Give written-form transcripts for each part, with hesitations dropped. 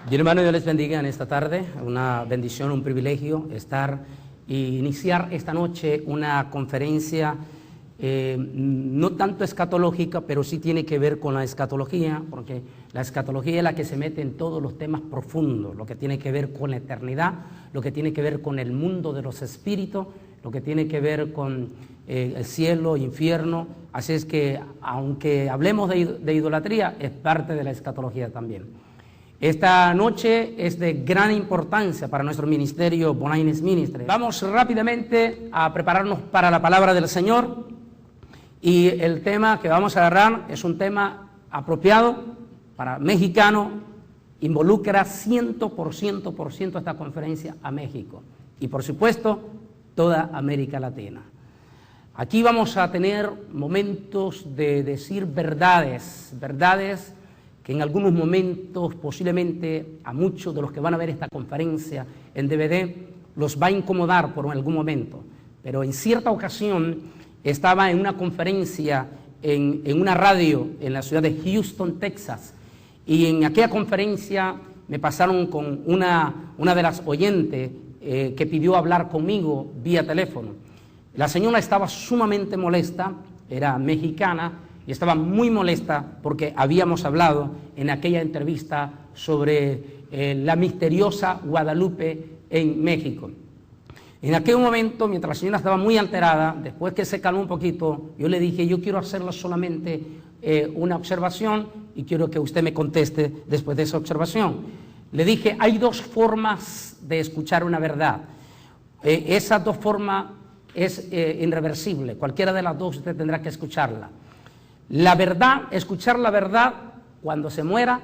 Bien, hermano, Dios les bendiga en esta tarde. Una bendición, un privilegio iniciar esta noche una conferencia no tanto escatológica, pero sí tiene que ver con la escatología, porque la escatología es la que se mete en todos los temas profundos, lo que tiene que ver con la eternidad, lo que tiene que ver con el mundo de los espíritus, lo que tiene que ver con el cielo, infierno. Así es que, aunque hablemos de idolatría, es parte de la escatología también. Esta noche es de gran importancia para nuestro ministerio, Bonines Ministry. Vamos rápidamente a prepararnos para la palabra del Señor, y el tema que vamos a agarrar es un tema apropiado para mexicano, involucra 100% esta conferencia a México y por supuesto toda América Latina. Aquí vamos a tener momentos de decir verdades que en algunos momentos posiblemente a muchos de los que van a ver esta conferencia en DVD los va a incomodar por algún momento, pero en cierta ocasión estaba en una conferencia en una radio en la ciudad de Houston, Texas, y en aquella conferencia me pasaron con una de las oyentes que pidió hablar conmigo vía teléfono. La señora estaba sumamente molesta, era mexicana, y estaba muy molesta porque habíamos hablado en aquella entrevista sobre la misteriosa Guadalupe en México. En aquel momento, mientras la señora estaba muy alterada, después que se calmó un poquito, yo le dije, yo quiero hacerle solamente una observación y quiero que usted me conteste después de esa observación. Le dije, hay dos formas de escuchar una verdad. Esas dos formas es irreversible, cualquiera de las dos usted tendrá que escucharla. La verdad, escuchar la verdad cuando se muera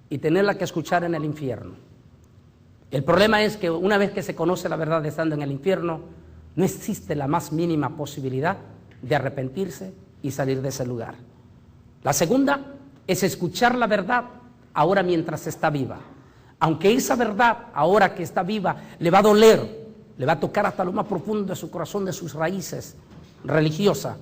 y tenerla que escuchar en el infierno. El problema es que una vez que se conoce la verdad estando en el infierno, no existe la más mínima posibilidad de arrepentirse y salir de ese lugar. La segunda es escuchar la verdad ahora mientras está viva. Aunque esa verdad, ahora que está viva, le va a doler, le va a tocar hasta lo más profundo de su corazón, de sus raíces religiosas.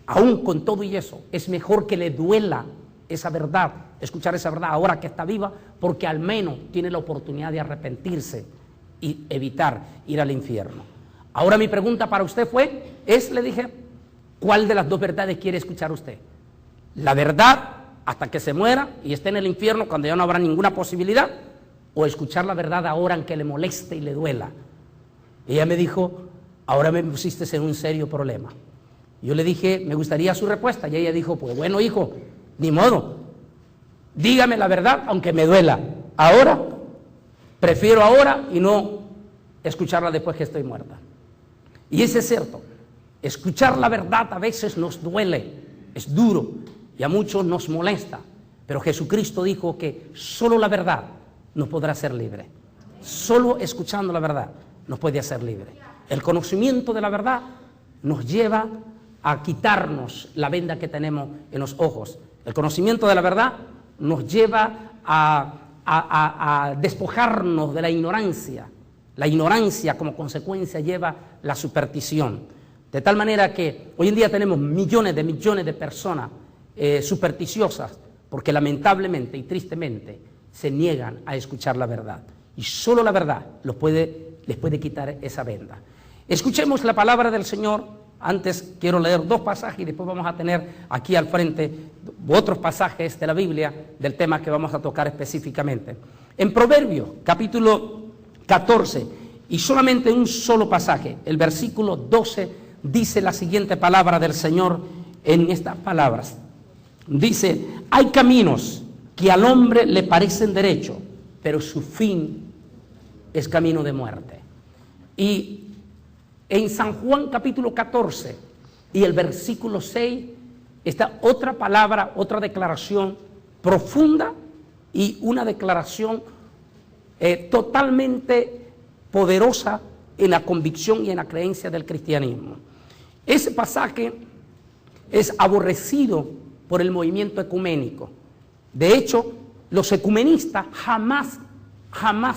Aún con todo y eso, es mejor que le duela esa verdad, escuchar esa verdad ahora que está viva, porque al menos tiene la oportunidad de arrepentirse y evitar ir al infierno. Ahora mi pregunta para usted le dije, ¿cuál de las dos verdades quiere escuchar usted? ¿La verdad hasta que se muera y esté en el infierno cuando ya no habrá ninguna posibilidad? ¿O escuchar la verdad ahora en que le moleste y le duela? Ella me dijo, ahora me pusiste en un serio problema. Yo le dije, me gustaría su respuesta, y ella dijo, pues bueno, hijo, ni modo, dígame la verdad aunque me duela. Ahora, prefiero ahora y no escucharla después que estoy muerta. Y eso es cierto, escuchar la verdad a veces nos duele, es duro, y a muchos nos molesta, pero Jesucristo dijo que solo la verdad nos podrá hacer libre. Solo escuchando la verdad nos puede hacer libre. El conocimiento de la verdad nos lleva a quitarnos la venda que tenemos en los ojos. El conocimiento de la verdad nos lleva a despojarnos de la ignorancia. La ignorancia como consecuencia lleva la superstición. De tal manera que hoy en día tenemos millones de personas supersticiosas, porque lamentablemente y tristemente se niegan a escuchar la verdad. Y solo la verdad les puede quitar esa venda. Escuchemos la palabra del Señor. Antes quiero leer dos pasajes y después vamos a tener aquí al frente otros pasajes de la Biblia del tema que vamos a tocar específicamente. En Proverbios, capítulo 14, y solamente un solo pasaje, el versículo 12, dice la siguiente palabra del Señor en estas palabras. Dice, hay caminos que al hombre le parecen derechos, pero su fin es camino de muerte. Y en San Juan capítulo 14 y el versículo 6 está otra palabra, otra declaración profunda y una declaración totalmente poderosa en la convicción y en la creencia del cristianismo. Ese pasaje es aborrecido por el movimiento ecuménico. De hecho, los ecumenistas jamás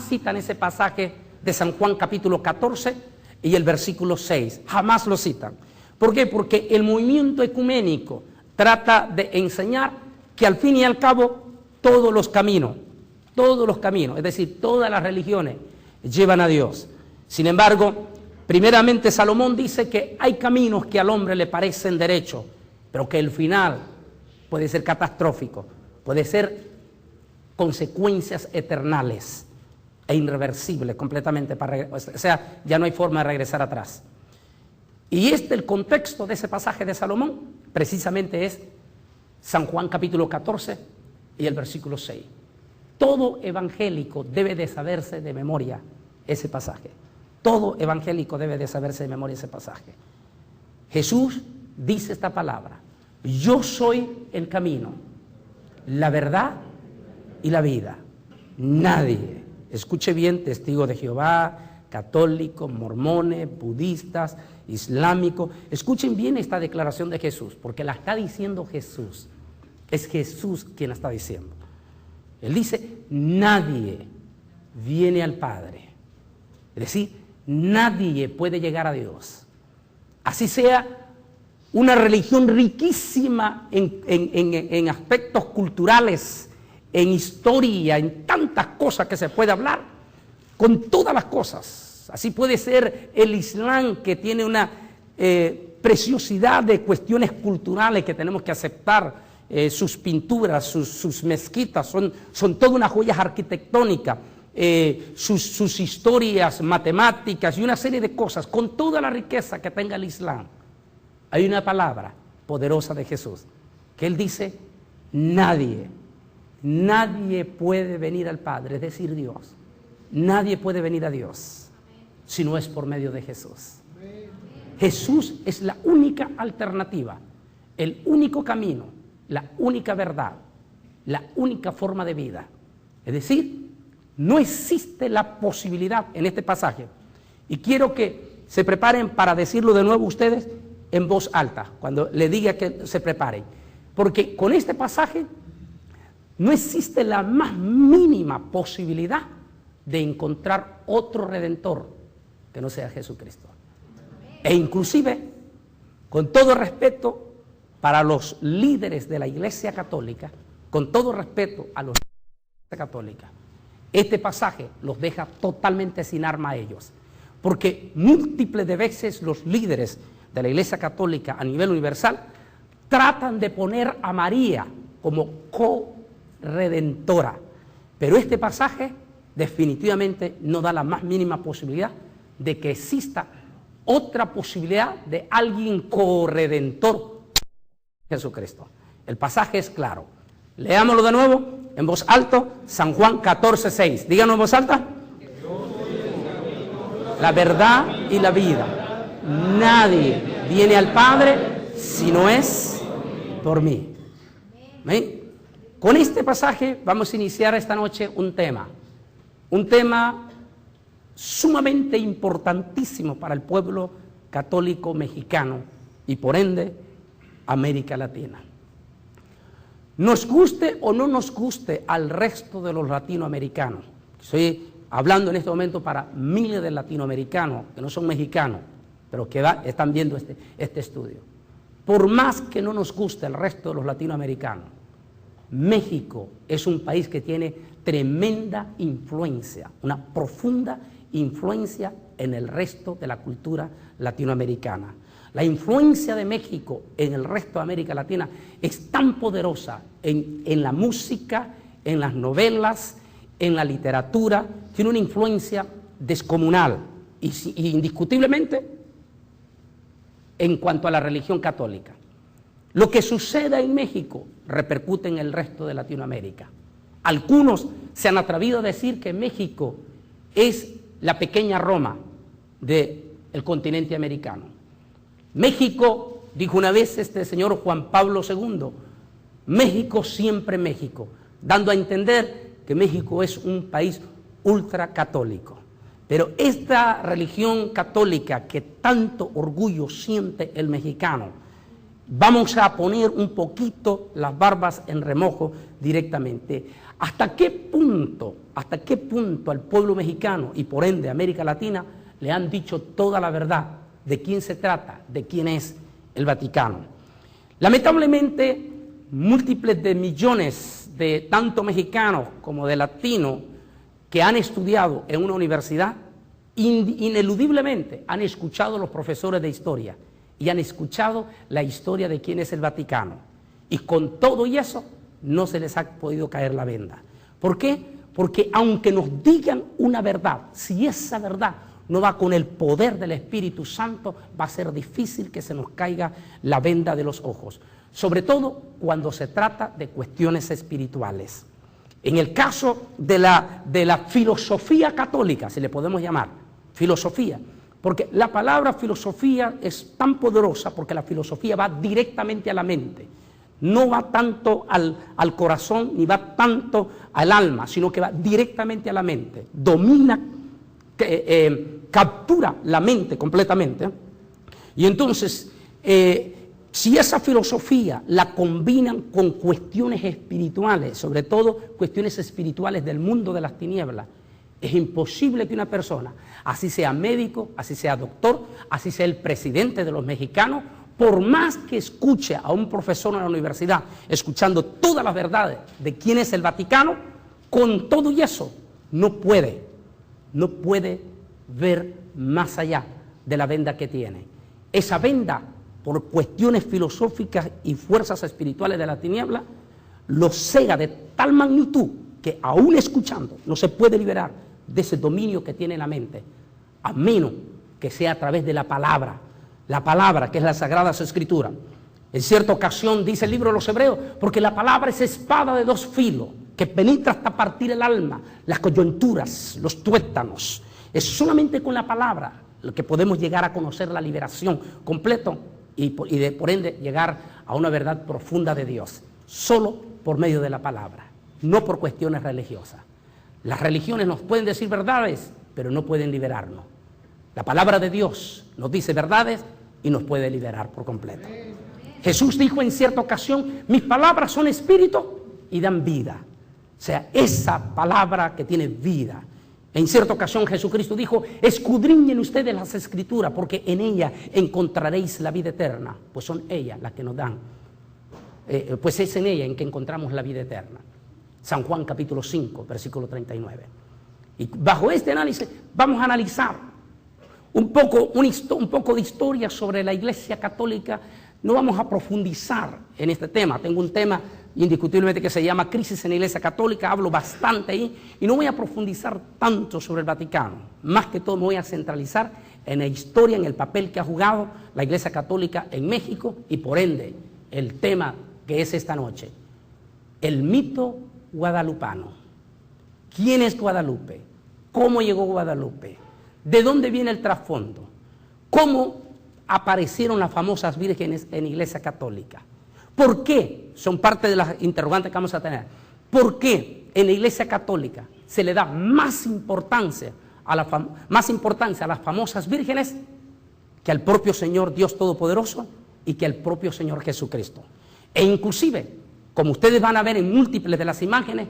citan ese pasaje de San Juan capítulo 14 y el versículo 6, jamás lo citan. ¿Por qué? Porque el movimiento ecuménico trata de enseñar que al fin y al cabo todos los caminos Todos los caminos, es decir, todas las religiones llevan a Dios. Sin embargo, primeramente Salomón dice que hay caminos que al hombre le parecen derechos, pero que el final puede ser catastrófico, puede ser consecuencias eternales e irreversibles completamente, o sea, ya no hay forma de regresar atrás. Y el contexto de ese pasaje de Salomón precisamente es San Juan capítulo 14 y el versículo 6. Todo evangélico debe de saberse de memoria ese pasaje. Todo evangélico debe de saberse de memoria ese pasaje. Jesús dice esta palabra: yo soy el camino, la verdad y la vida. Nadie, escuche bien, testigo de Jehová, católicos, mormones, budistas, islámicos, escuchen bien esta declaración de Jesús, porque la está diciendo Jesús. Es Jesús quien la está diciendo. Él dice: nadie viene al Padre. Es decir, nadie puede llegar a Dios. Así sea una religión riquísima en aspectos culturales, en historia, en tantas cosas que se puede hablar, con todas las cosas. Así puede ser el Islam, que tiene una preciosidad de cuestiones culturales que tenemos que aceptar. Sus pinturas, sus mezquitas son toda una joya arquitectónica, sus historias matemáticas y una serie de cosas. Con toda la riqueza que tenga el Islam, hay una palabra poderosa de Jesús, que Él dice: nadie puede venir al Padre, es decir, Dios. Nadie puede venir a Dios si no es por medio de Jesús. Jesús es la única alternativa, el único camino, la única verdad, la única forma de vida. Es decir, no existe la posibilidad en este pasaje, y quiero que se preparen para decirlo de nuevo ustedes en voz alta, cuando le diga que se preparen, porque con este pasaje no existe la más mínima posibilidad de encontrar otro redentor que no sea Jesucristo. E inclusive, con todo respeto para los líderes de la Iglesia Católica, con todo respeto a los líderes de la Iglesia Católica, este pasaje los deja totalmente sin arma a ellos, porque múltiples de veces los líderes de la Iglesia Católica a nivel universal tratan de poner a María como co-redentora, pero este pasaje definitivamente no da la más mínima posibilidad de que exista otra posibilidad de alguien co-redentor, Jesucristo. El pasaje es claro. Leámoslo de nuevo en voz alta, San Juan 14:6. Díganos en voz alta. La verdad y la vida. Nadie viene al Padre si no es por mí. ¿Ven? Con este pasaje vamos a iniciar esta noche un tema sumamente importantísimo para el pueblo católico mexicano y por ende América Latina. Nos guste o no nos guste al resto de los latinoamericanos, estoy hablando en este momento para miles de latinoamericanos que no son mexicanos, pero que están viendo este estudio. Por más que no nos guste el resto de los latinoamericanos, México es un país que tiene tremenda influencia, una profunda influencia en el resto de la cultura latinoamericana. La influencia de México en el resto de América Latina es tan poderosa en la música, en las novelas, en la literatura, tiene una influencia descomunal y indiscutiblemente en cuanto a la religión católica. Lo que suceda en México repercute en el resto de Latinoamérica. Algunos se han atrevido a decir que México es la pequeña Roma del continente americano. México, dijo una vez este señor Juan Pablo II, México siempre México, dando a entender que México es un país ultracatólico. Pero esta religión católica que tanto orgullo siente el mexicano, vamos a poner un poquito las barbas en remojo directamente. ¿Hasta qué punto al pueblo mexicano y por ende América Latina le han dicho toda la verdad de quién se trata, de quién es el Vaticano? Lamentablemente, múltiples de millones de tanto mexicanos como de latinos que han estudiado en una universidad, ineludiblemente han escuchado a los profesores de historia y han escuchado la historia de quién es el Vaticano. Y con todo y eso no se les ha podido caer la venda. ¿Por qué? Porque aunque nos digan una verdad, si esa verdad no va con el poder del Espíritu Santo, va a ser difícil que se nos caiga la venda de los ojos. Sobre todo cuando se trata de cuestiones espirituales. En el caso de la filosofía católica, si le podemos llamar filosofía, porque la palabra filosofía es tan poderosa porque la filosofía va directamente a la mente, no va tanto al corazón ni va tanto al alma, sino que va directamente a la mente, domina, captura la mente completamente. Y entonces, si esa filosofía la combinan con cuestiones espirituales, sobre todo cuestiones espirituales del mundo de las tinieblas, es imposible que una persona, así sea médico, así sea doctor, así sea el presidente de los mexicanos, por más que escuche a un profesor en la universidad, escuchando todas las verdades de quién es el Vaticano, con todo y eso, no puede ver más allá de la venda que tiene. Esa venda, por cuestiones filosóficas y fuerzas espirituales de la tiniebla, lo cega de tal magnitud que aún escuchando no se puede liberar de ese dominio que tiene la mente, a menos que sea a través de la palabra que es la Sagrada Escritura. En cierta ocasión dice el libro de los Hebreos, porque la palabra es espada de dos filos, que penetra hasta partir el alma, las coyunturas, los tuétanos. Es solamente con la palabra lo que podemos llegar a conocer la liberación completa y por ende llegar a una verdad profunda de Dios, solo por medio de la palabra, no por cuestiones religiosas. Las religiones nos pueden decir verdades, pero no pueden liberarnos. La palabra de Dios nos dice verdades y nos puede liberar por completo. Jesús dijo en cierta ocasión, mis palabras son espíritu y dan vida. O sea, esa palabra que tiene vida. En cierta ocasión Jesucristo dijo, escudriñen ustedes las Escrituras, porque en ellas encontraréis la vida eterna. Pues son ellas las que nos dan. Pues es en ella en que encontramos la vida eterna. San Juan capítulo 5, versículo 39. Y bajo este análisis vamos a analizar un poco de historia sobre la Iglesia Católica. No vamos a profundizar en este tema. Tengo un tema indiscutiblemente que se llama Crisis en la Iglesia Católica, hablo bastante ahí y no voy a profundizar tanto sobre el Vaticano. Más que todo me voy a centralizar en la historia, en el papel que ha jugado la Iglesia Católica en México y por ende el tema que es esta noche, el mito guadalupano. ¿Quién es Guadalupe? ¿Cómo llegó Guadalupe? ¿De dónde viene el trasfondo? ¿Cómo aparecieron las famosas vírgenes en la Iglesia Católica? ¿Por qué? Son parte de las interrogantes que vamos a tener. ¿Por qué en la Iglesia Católica se le da más importancia a las famosas vírgenes que al propio Señor Dios Todopoderoso y que al propio Señor Jesucristo? E inclusive, como ustedes van a ver en múltiples de las imágenes,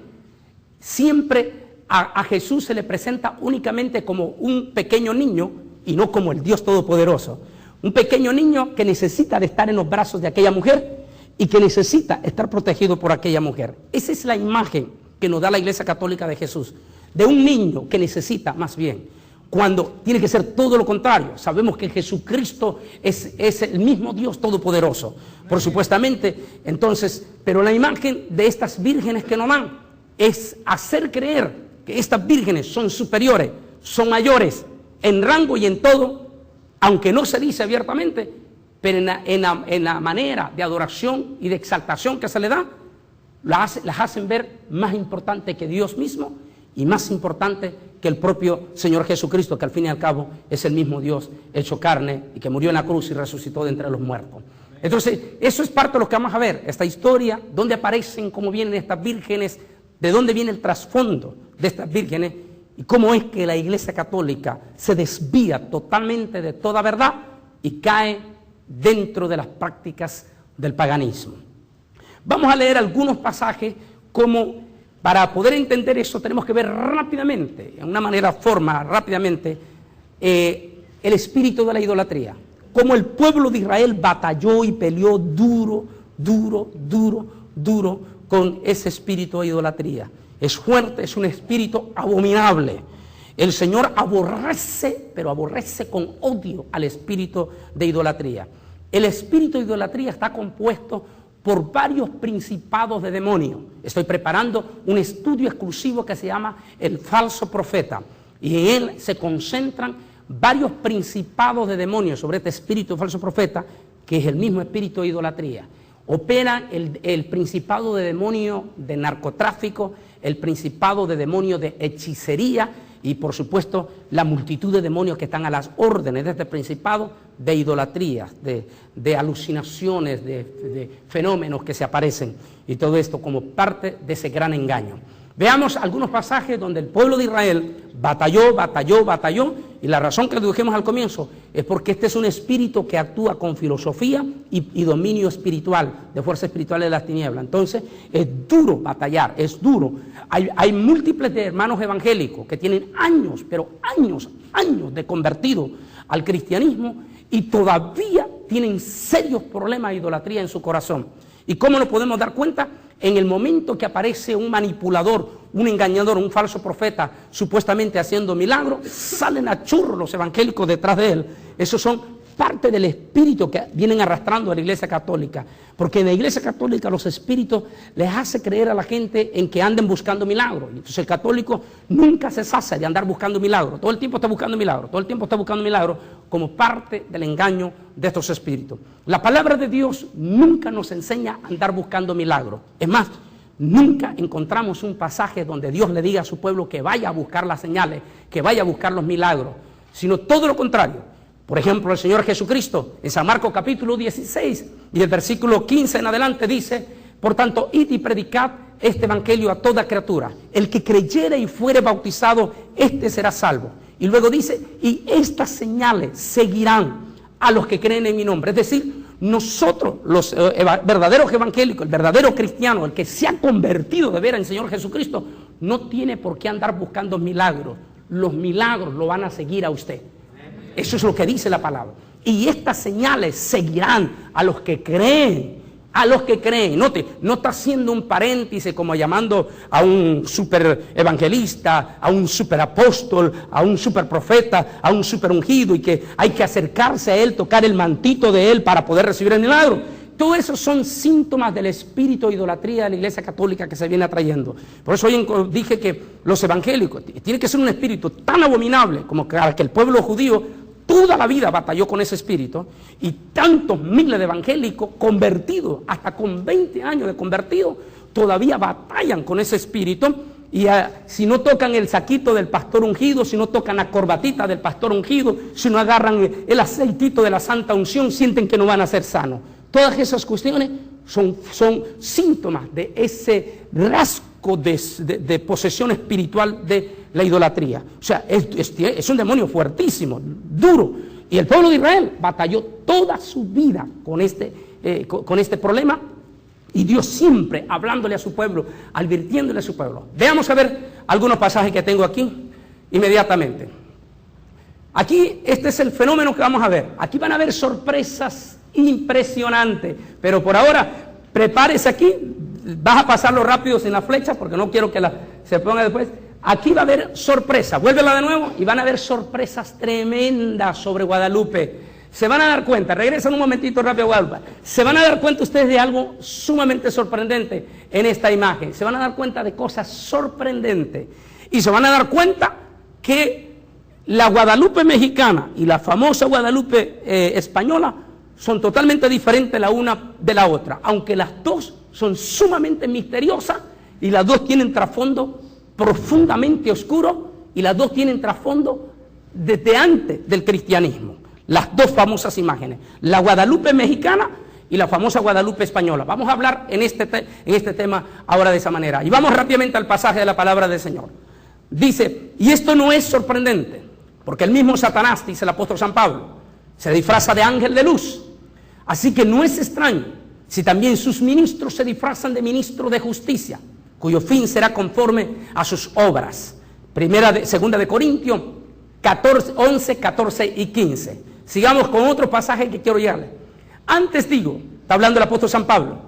siempre a Jesús se le presenta únicamente como un pequeño niño y no como el Dios Todopoderoso. Un pequeño niño que necesita de estar en los brazos de aquella mujer y que necesita estar protegido por aquella mujer. Esa es la imagen que nos da la Iglesia Católica de Jesús, de un niño que necesita más bien, cuando tiene que ser todo lo contrario. Sabemos que Jesucristo es el mismo Dios Todopoderoso, por supuestamente. Entonces, pero la imagen de estas vírgenes que nos dan es hacer creer que estas vírgenes son superiores, son mayores en rango y en todo, aunque no se dice abiertamente, pero en la manera de adoración y de exaltación que se le da, las hacen ver más importante que Dios mismo y más importante que el propio Señor Jesucristo, que al fin y al cabo es el mismo Dios hecho carne y que murió en la cruz y resucitó de entre los muertos. Entonces, eso es parte de lo que vamos a ver, esta historia, dónde aparecen, cómo vienen estas vírgenes, de dónde viene el trasfondo de estas vírgenes y cómo es que la Iglesia Católica se desvía totalmente de toda verdad y cae dentro de las prácticas del paganismo. Vamos a leer algunos pasajes como para poder entender eso tenemos que ver rápidamente, en una forma rápidamente, el espíritu de la idolatría. Cómo el pueblo de Israel batalló y peleó duro con ese espíritu de idolatría. Es fuerte, es un espíritu abominable. El Señor aborrece, pero aborrece con odio al espíritu de idolatría. El espíritu de idolatría está compuesto por varios principados de demonios. Estoy preparando un estudio exclusivo que se llama el falso profeta, y en él se concentran varios principados de demonios sobre este espíritu de falso profeta, que es el mismo espíritu de idolatría. Opera el principado de demonio de narcotráfico, el principado de demonio de hechicería, y por supuesto la multitud de demonios que están a las órdenes de este principado de idolatría, de alucinaciones, de fenómenos que se aparecen, y todo esto como parte de ese gran engaño. Veamos algunos pasajes donde el pueblo de Israel batalló, y la razón que lo dijimos al comienzo es porque este es un espíritu que actúa con filosofía y dominio espiritual, de fuerza espiritual de las tinieblas. Entonces es duro batallar, es duro. Hay múltiples de hermanos evangélicos que tienen años, pero años de convertido al cristianismo, y todavía tienen serios problemas de idolatría en su corazón. ¿Y cómo lo podemos dar cuenta? En el momento que aparece un manipulador, un engañador, un falso profeta, supuestamente haciendo milagros, salen a churro los evangélicos detrás de él. Esos son parte del espíritu que vienen arrastrando a la Iglesia Católica, porque en la Iglesia Católica los espíritus les hace creer a la gente en que anden buscando milagros. Entonces el católico nunca se sacia de andar buscando milagros, todo el tiempo está buscando milagros, como parte del engaño de estos espíritus. La palabra de Dios nunca nos enseña a andar buscando milagros. Es más, nunca encontramos un pasaje donde Dios le diga a su pueblo que vaya a buscar las señales, que vaya a buscar los milagros, sino todo lo contrario. Por ejemplo, el Señor Jesucristo, en San Marcos capítulo 16, y el versículo 15 en adelante dice: por tanto, id y predicad este evangelio a toda criatura. El que creyere y fuere bautizado, este será salvo. Y luego dice: y estas señales seguirán a los que creen en mi nombre. Es decir, nosotros, los verdaderos evangélicos, el verdadero cristiano, el que se ha convertido de veras en Señor Jesucristo, no tiene por qué andar buscando milagros. Los milagros lo van a seguir a usted. Eso es lo que dice la palabra. Y estas señales seguirán a los que creen. A los que creen. Note, no está haciendo un paréntesis como llamando a un super evangelista, a un super apóstol, a un super profeta, a un super ungido, y que hay que acercarse a él, tocar el mantito de él para poder recibir el milagro. Todo eso son síntomas del espíritu de idolatría de la Iglesia Católica que se viene atrayendo. Por eso hoy dije que los evangélicos tienen que ser un espíritu tan abominable como que el pueblo judío toda la vida batalló con ese espíritu, y tantos miles de evangélicos convertidos, hasta con 20 años de convertidos, todavía batallan con ese espíritu. Y si no tocan el saquito del pastor ungido, si no tocan la corbatita del pastor ungido, si no agarran el aceitito de la santa unción, sienten que no van a ser sanos. Todas esas cuestiones son síntomas de ese rasgo de posesión espiritual de la idolatría. O sea, es un demonio fuertísimo, duro. Y el pueblo de Israel batalló toda su vida con este problema, y Dios siempre hablándole a su pueblo, advirtiéndole a su pueblo. Veamos a ver algunos pasajes que tengo aquí inmediatamente. Aquí este es el fenómeno que vamos a ver. Aquí van a haber sorpresas impresionantes, pero por ahora prepárese aquí. Vas a pasarlo rápido sin la flecha porque no quiero que se ponga después. Aquí va a haber sorpresa, vuélvela de nuevo, y van a haber sorpresas tremendas sobre Guadalupe. Se van a dar cuenta, regresan un momentito rápido a Guadalupe, se van a dar cuenta ustedes de algo sumamente sorprendente en esta imagen. Se van a dar cuenta de cosas sorprendentes, y se van a dar cuenta que la Guadalupe mexicana y la famosa Guadalupe española son totalmente diferentes la una de la otra, aunque las dos son sumamente misteriosas, y las dos tienen trasfondo profundamente oscuro, y las dos tienen trasfondo desde antes del cristianismo. Las dos famosas imágenes, la Guadalupe mexicana y la famosa Guadalupe española. Vamos a hablar en este tema ahora de esa manera, y vamos rápidamente al pasaje de la palabra del Señor. Dice, y esto no es sorprendente, porque el mismo Satanás, dice el apóstol San Pablo, se disfraza de ángel de luz. Así que no es extraño si también sus ministros se disfrazan de ministros de justicia, cuyo fin será conforme a sus obras. Segunda de Corintios 11, 14 y 15. Sigamos con otro pasaje que quiero llegarle. Antes digo, está hablando el apóstol San Pablo,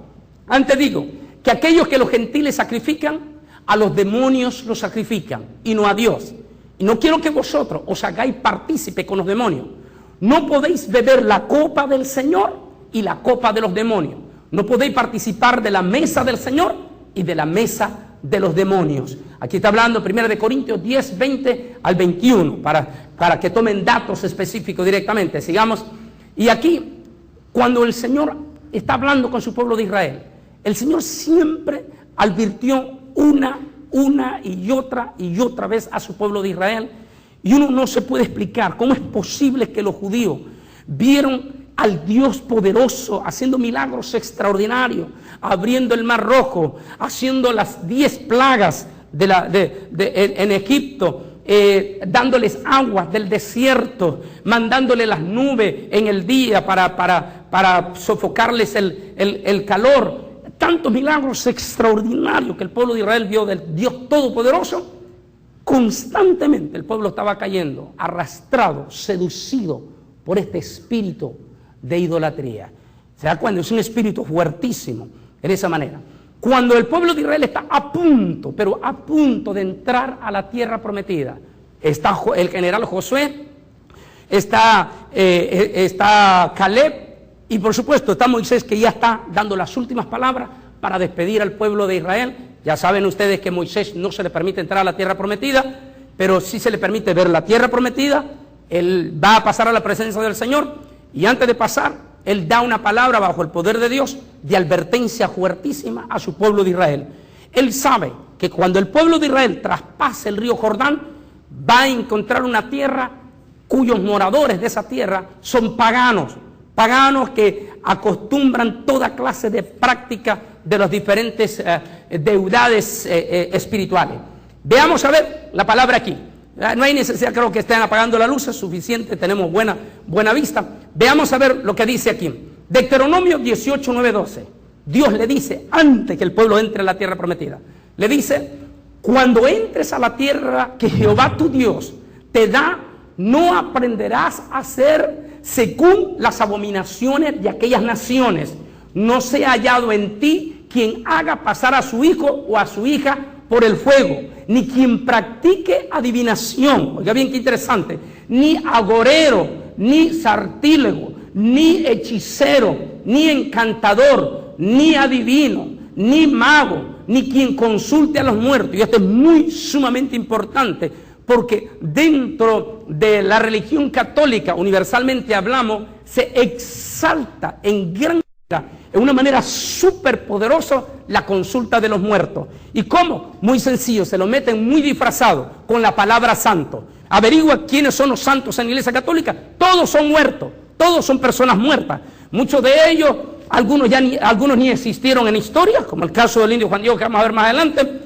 antes digo que aquellos que los gentiles sacrifican, a los demonios los sacrifican y no a Dios. Y no quiero que vosotros os hagáis partícipe con los demonios. No podéis beber la copa del Señor y la copa de los demonios. No podéis participar de la mesa del Señor y de la mesa de los demonios. Aquí está hablando 1 Corintios 10, 20 al 21, para que tomen datos específicos directamente. Sigamos. Y aquí, cuando el Señor está hablando con su pueblo de Israel, el Señor siempre advirtió una y otra vez a su pueblo de Israel. Y uno no se puede explicar cómo es posible que los judíos vieron al Dios poderoso haciendo milagros extraordinarios, abriendo el mar rojo, haciendo las 10 plagas en Egipto, dándoles aguas del desierto, mandándole las nubes en el día para sofocarles el calor. Tantos milagros extraordinarios que el pueblo de Israel vio del Dios Todopoderoso. Constantemente el pueblo estaba cayendo, arrastrado, seducido por este espíritu de idolatría. ¿Se da cuenta? Es un espíritu fuertísimo en esa manera. Cuando el pueblo de Israel está a punto, pero a punto de entrar a la tierra prometida, está el general Josué, está Caleb, y por supuesto está Moisés, que ya está dando las últimas palabras para despedir al pueblo de Israel. Ya saben ustedes que a Moisés no se le permite entrar a la tierra prometida, pero sí se le permite ver la tierra prometida. Él va a pasar a la presencia del Señor, y antes de pasar, él da una palabra bajo el poder de Dios de advertencia fuertísima a su pueblo de Israel. Él sabe que cuando el pueblo de Israel traspase el río Jordán, va a encontrar una tierra cuyos moradores de esa tierra son paganos que acostumbran toda clase de práctica de las diferentes deidades espirituales. Veamos a ver la palabra aquí. No hay necesidad, creo que estén apagando la luz, es suficiente, tenemos buena vista. Veamos a ver lo que dice aquí. Deuteronomio 18, 9, 12. Dios le dice, antes que el pueblo entre a la tierra prometida, le dice: cuando entres a la tierra que Jehová tu Dios te da, no aprenderás a hacer según las abominaciones de aquellas naciones. No sea hallado en ti quien haga pasar a su hijo o a su hija por el fuego, ni quien practique adivinación. Oiga bien qué interesante. Ni agorero, ni sartílego, ni hechicero, ni encantador, ni adivino, ni mago, ni quien consulte a los muertos. Y esto es muy sumamente importante, porque dentro de la religión católica, universalmente hablamos, se exalta en gran manera, en una manera súper poderosa, la consulta de los muertos. ¿Y cómo? Muy sencillo, se lo meten muy disfrazado con la palabra santo. Averigua quiénes son los santos en la Iglesia Católica. Todos son muertos, todos son personas muertas. Muchos de ellos, algunos ni existieron en historia, como el caso del indio Juan Diego, que vamos a ver más adelante.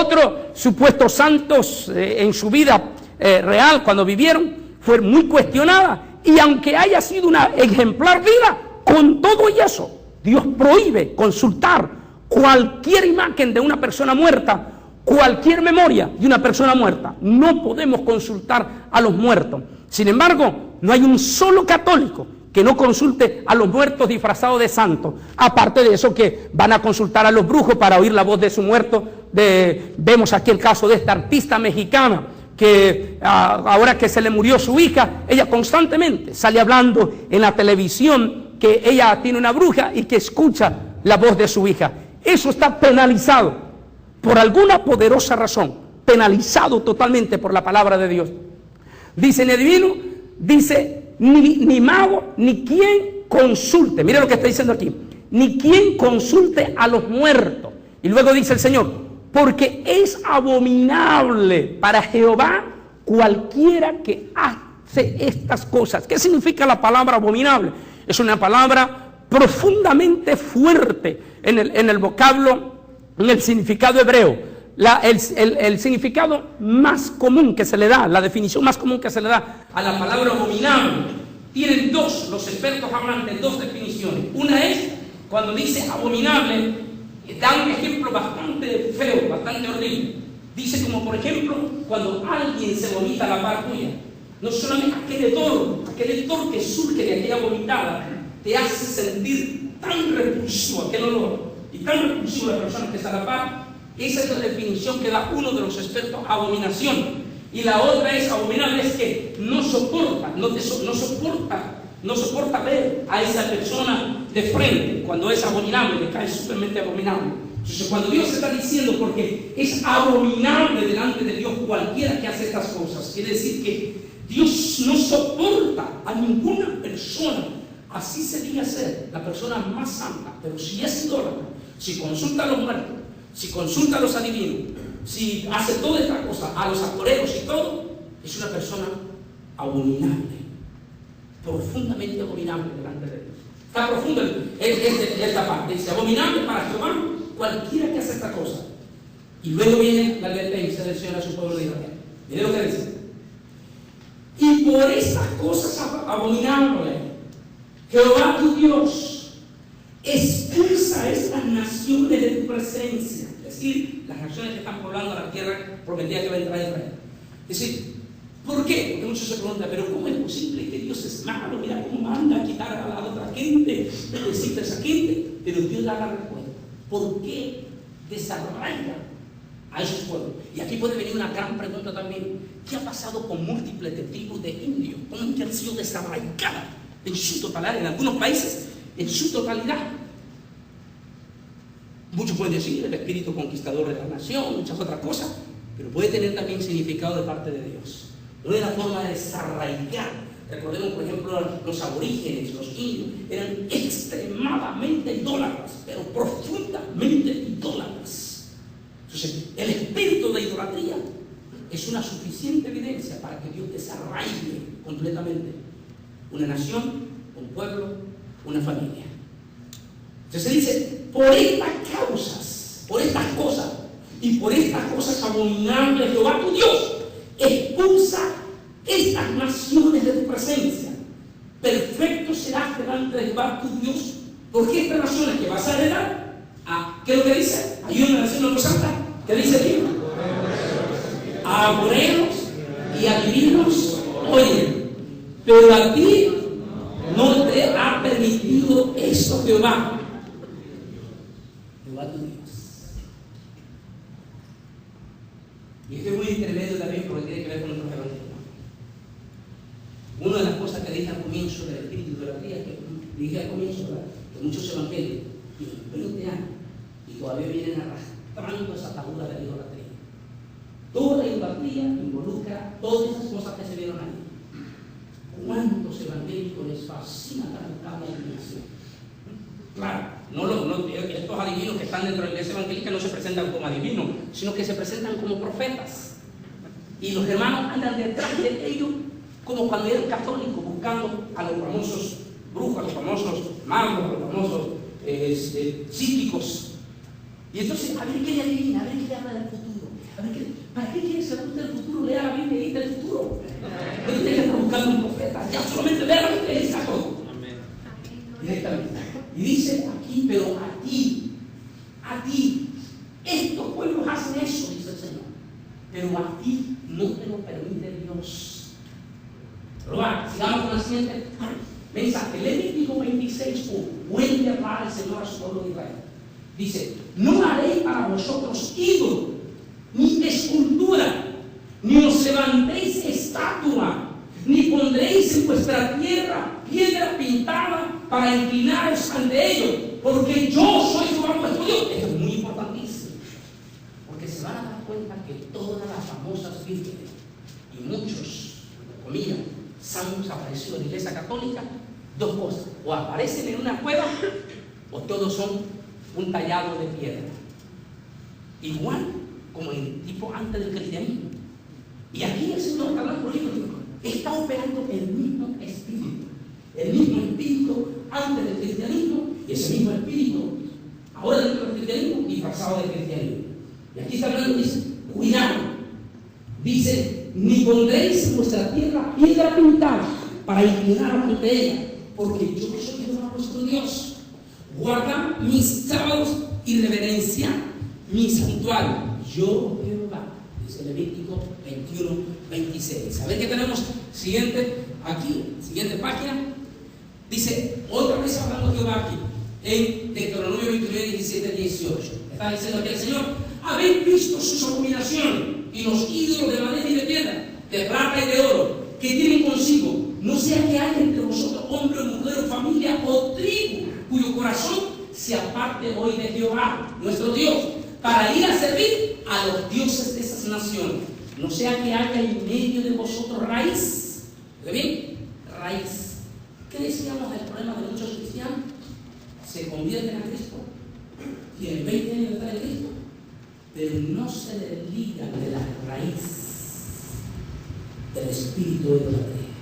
Otros supuestos santos en su vida real, cuando vivieron, fue muy cuestionada. Y aunque haya sido una ejemplar vida, con todo y eso, Dios prohíbe consultar cualquier imagen de una persona muerta, cualquier memoria de una persona muerta. No podemos consultar a los muertos. Sin embargo, no hay un solo católico que no consulte a los muertos disfrazados de santos. Aparte de eso, que van a consultar a los brujos para oír la voz de su muerto. Vemos aquí el caso de esta artista mexicana que ahora que se le murió su hija, ella constantemente sale hablando en la televisión que ella tiene una bruja y que escucha la voz de su hija. Eso está penalizado por alguna poderosa razón, penalizado totalmente por la palabra de Dios. Dice, ni adivino, dice, ni mago, ni quien consulte. Mire lo que está diciendo aquí. Ni quien consulte a los muertos. Y luego dice el Señor, porque es abominable para Jehová cualquiera que hace estas cosas. ¿Qué significa la palabra abominable? Es una palabra profundamente fuerte en el vocablo, en el significado hebreo. El significado más común que se le da, la definición más común que se le da a la palabra abominable, tienen dos, los expertos hablan de dos definiciones. Una es, cuando dice abominable, da un ejemplo bastante feo, bastante horrible. Dice como por ejemplo, cuando alguien se vomita a la par tuya, no solamente aquel hedor que surge de aquella vomitada, te hace sentir tan repulsivo aquel olor. Y tan repulsivo a la persona que está a la par. Esa es la definición que da uno de los expertos: abominación. Y la otra es abominable, es que no soporta ver a esa persona de frente. Cuando es abominable, le cae súpermente abominable. Entonces, cuando Dios está diciendo, porque es abominable delante de Dios cualquiera que hace estas cosas, quiere decir que Dios no soporta a ninguna persona. Así sería ser la persona más santa, pero si es idólatra, si consulta a los muertos, si consulta a los adivinos, si hace toda esta cosa, a los agoreros y todo, es una persona abominable, profundamente abominable delante de Dios. Está profundo esta parte. Dice: abominable para Jehová cualquiera que hace esta cosa. Y luego viene la advertencia del Señor a su pueblo de Israel. Miren lo que dice: y por estas cosas abominables, Jehová tu Dios expulsa a estas naciones de tu presencia. Es decir, las naciones que están poblando la tierra prometida que va a entrar a Israel. Es decir, ¿por qué? Porque muchos se preguntan: pero ¿cómo es posible que Dios es malo? Mira cómo manda a quitar a la otra gente, decirte a esa gente. Pero Dios da la respuesta. ¿Por qué desarraiga a esos pueblos? Y aquí puede venir una gran pregunta también: ¿qué ha pasado con múltiples de tribus de indios? ¿Cómo que han sido desarraigadas en su totalidad? En algunos países, en su totalidad. Muchos pueden decir el espíritu conquistador de la nación, muchas otras cosas, pero puede tener también significado de parte de Dios. No es la forma de desarraigar. Recordemos, por ejemplo, los aborígenes, los indios, eran extremadamente idólatras, pero profundamente idólatras. Entonces, el espíritu de idolatría es una suficiente evidencia para que Dios desarraigue completamente una nación, un pueblo, una familia. Entonces se dice: por estas causas, por estas cosas, y por estas cosas abominables, Jehová tu Dios expulsa estas naciones de tu presencia. Perfecto serás delante de Jehová tu Dios, porque estas naciones que vas a heredar, ¿qué es lo que dice? Hay una nación en los santos que dice aquí: a agoreros y adivinos oyen, pero a ti no te ha permitido esto Jehová tu Dios. Y esto es muy intermedio también, porque tiene que ver con nuestros evangelios. Una de las cosas que dije al comienzo del espíritu de la idolatría, que dije al comienzo, ¿verdad?, que muchos evangelios tienen 20 años y todavía vienen arrastrando esa atadura de la idolatría. Toda la idolatría involucra todas esas cosas que se vieron ahí. ¿Cuántos evangélicos les fascina la adivinación? Claro, estos adivinos que están dentro de la iglesia evangélica no se presentan como adivinos, sino que se presentan como profetas. Y los hermanos andan detrás de ellos como cuando eran católicos, buscando a los famosos brujos, a los famosos magos, a los famosos psíquicos. Y entonces, a ver qué le adivina, a ver qué le habla del futuro. A ver ¿para qué quiere saber usted del futuro? Lea la Biblia y dice el futuro. No tiene que estar buscando un profeta, ya solamente lea la Biblia y dice todo. Directamente. Y dice aquí: pero a ti, estos pueblos hacen eso, dice el Señor, pero a ti no te lo permite Dios. Pero va, sigamos con la siguiente mensaje. Levítico 26, vuelve a hablar el Señor a su pueblo de Israel. Dice: no haré para vosotros ídolo, ni escultura, ni os levantéis estatua, ni pondréis en vuestra tierra piedra pintada para inclinaros ante ellos, porque yo soy Jehová vuestro Dios. Esto es muy importantísimo, porque se van a dar cuenta que todas las famosas vírgenes y muchos, comillas, santos aparecidos en la iglesia católica, dos cosas: o aparecen en una cueva, o todos son un tallado de piedra, igual como en el tipo antes del cristianismo. Y aquí el Señor está hablando, por ejemplo, está operando el mismo espíritu antes del cristianismo, y ese mismo espíritu ahora dentro del cristianismo, disfrazado del cristianismo. Y aquí está hablando, dice: cuidado, dice: ni pondréis en vuestra tierra piedra pintada para inclinaros ante ella, porque yo soy Jehová vuestro Dios. Guardad mis sábados y reverencia mi santuario. Yo Jehová, dice Levítico 21, 26. A ver qué tenemos siguiente aquí, siguiente página. Dice, otra vez hablando Jehová aquí: en Deuteronomio 29, 17, 18. Está diciendo aquí el Señor: habéis visto sus abominaciones y los ídolos de madera y de piedra, de plata y de oro, que tienen consigo. No sea que haya entre vosotros hombre o mujer o familia o tribu cuyo corazón se aparte hoy de Jehová, nuestro Dios, para ir a servir a los dioses de esas naciones. No sea que haya en medio de vosotros raíz. ¿Ve bien? Raíz. ¿Qué decíamos del problema de muchos cristianos? Se convierten a Cristo, tienen 20 años de estar en Cristo, pero no se desligan de la raíz del espíritu de idolatría.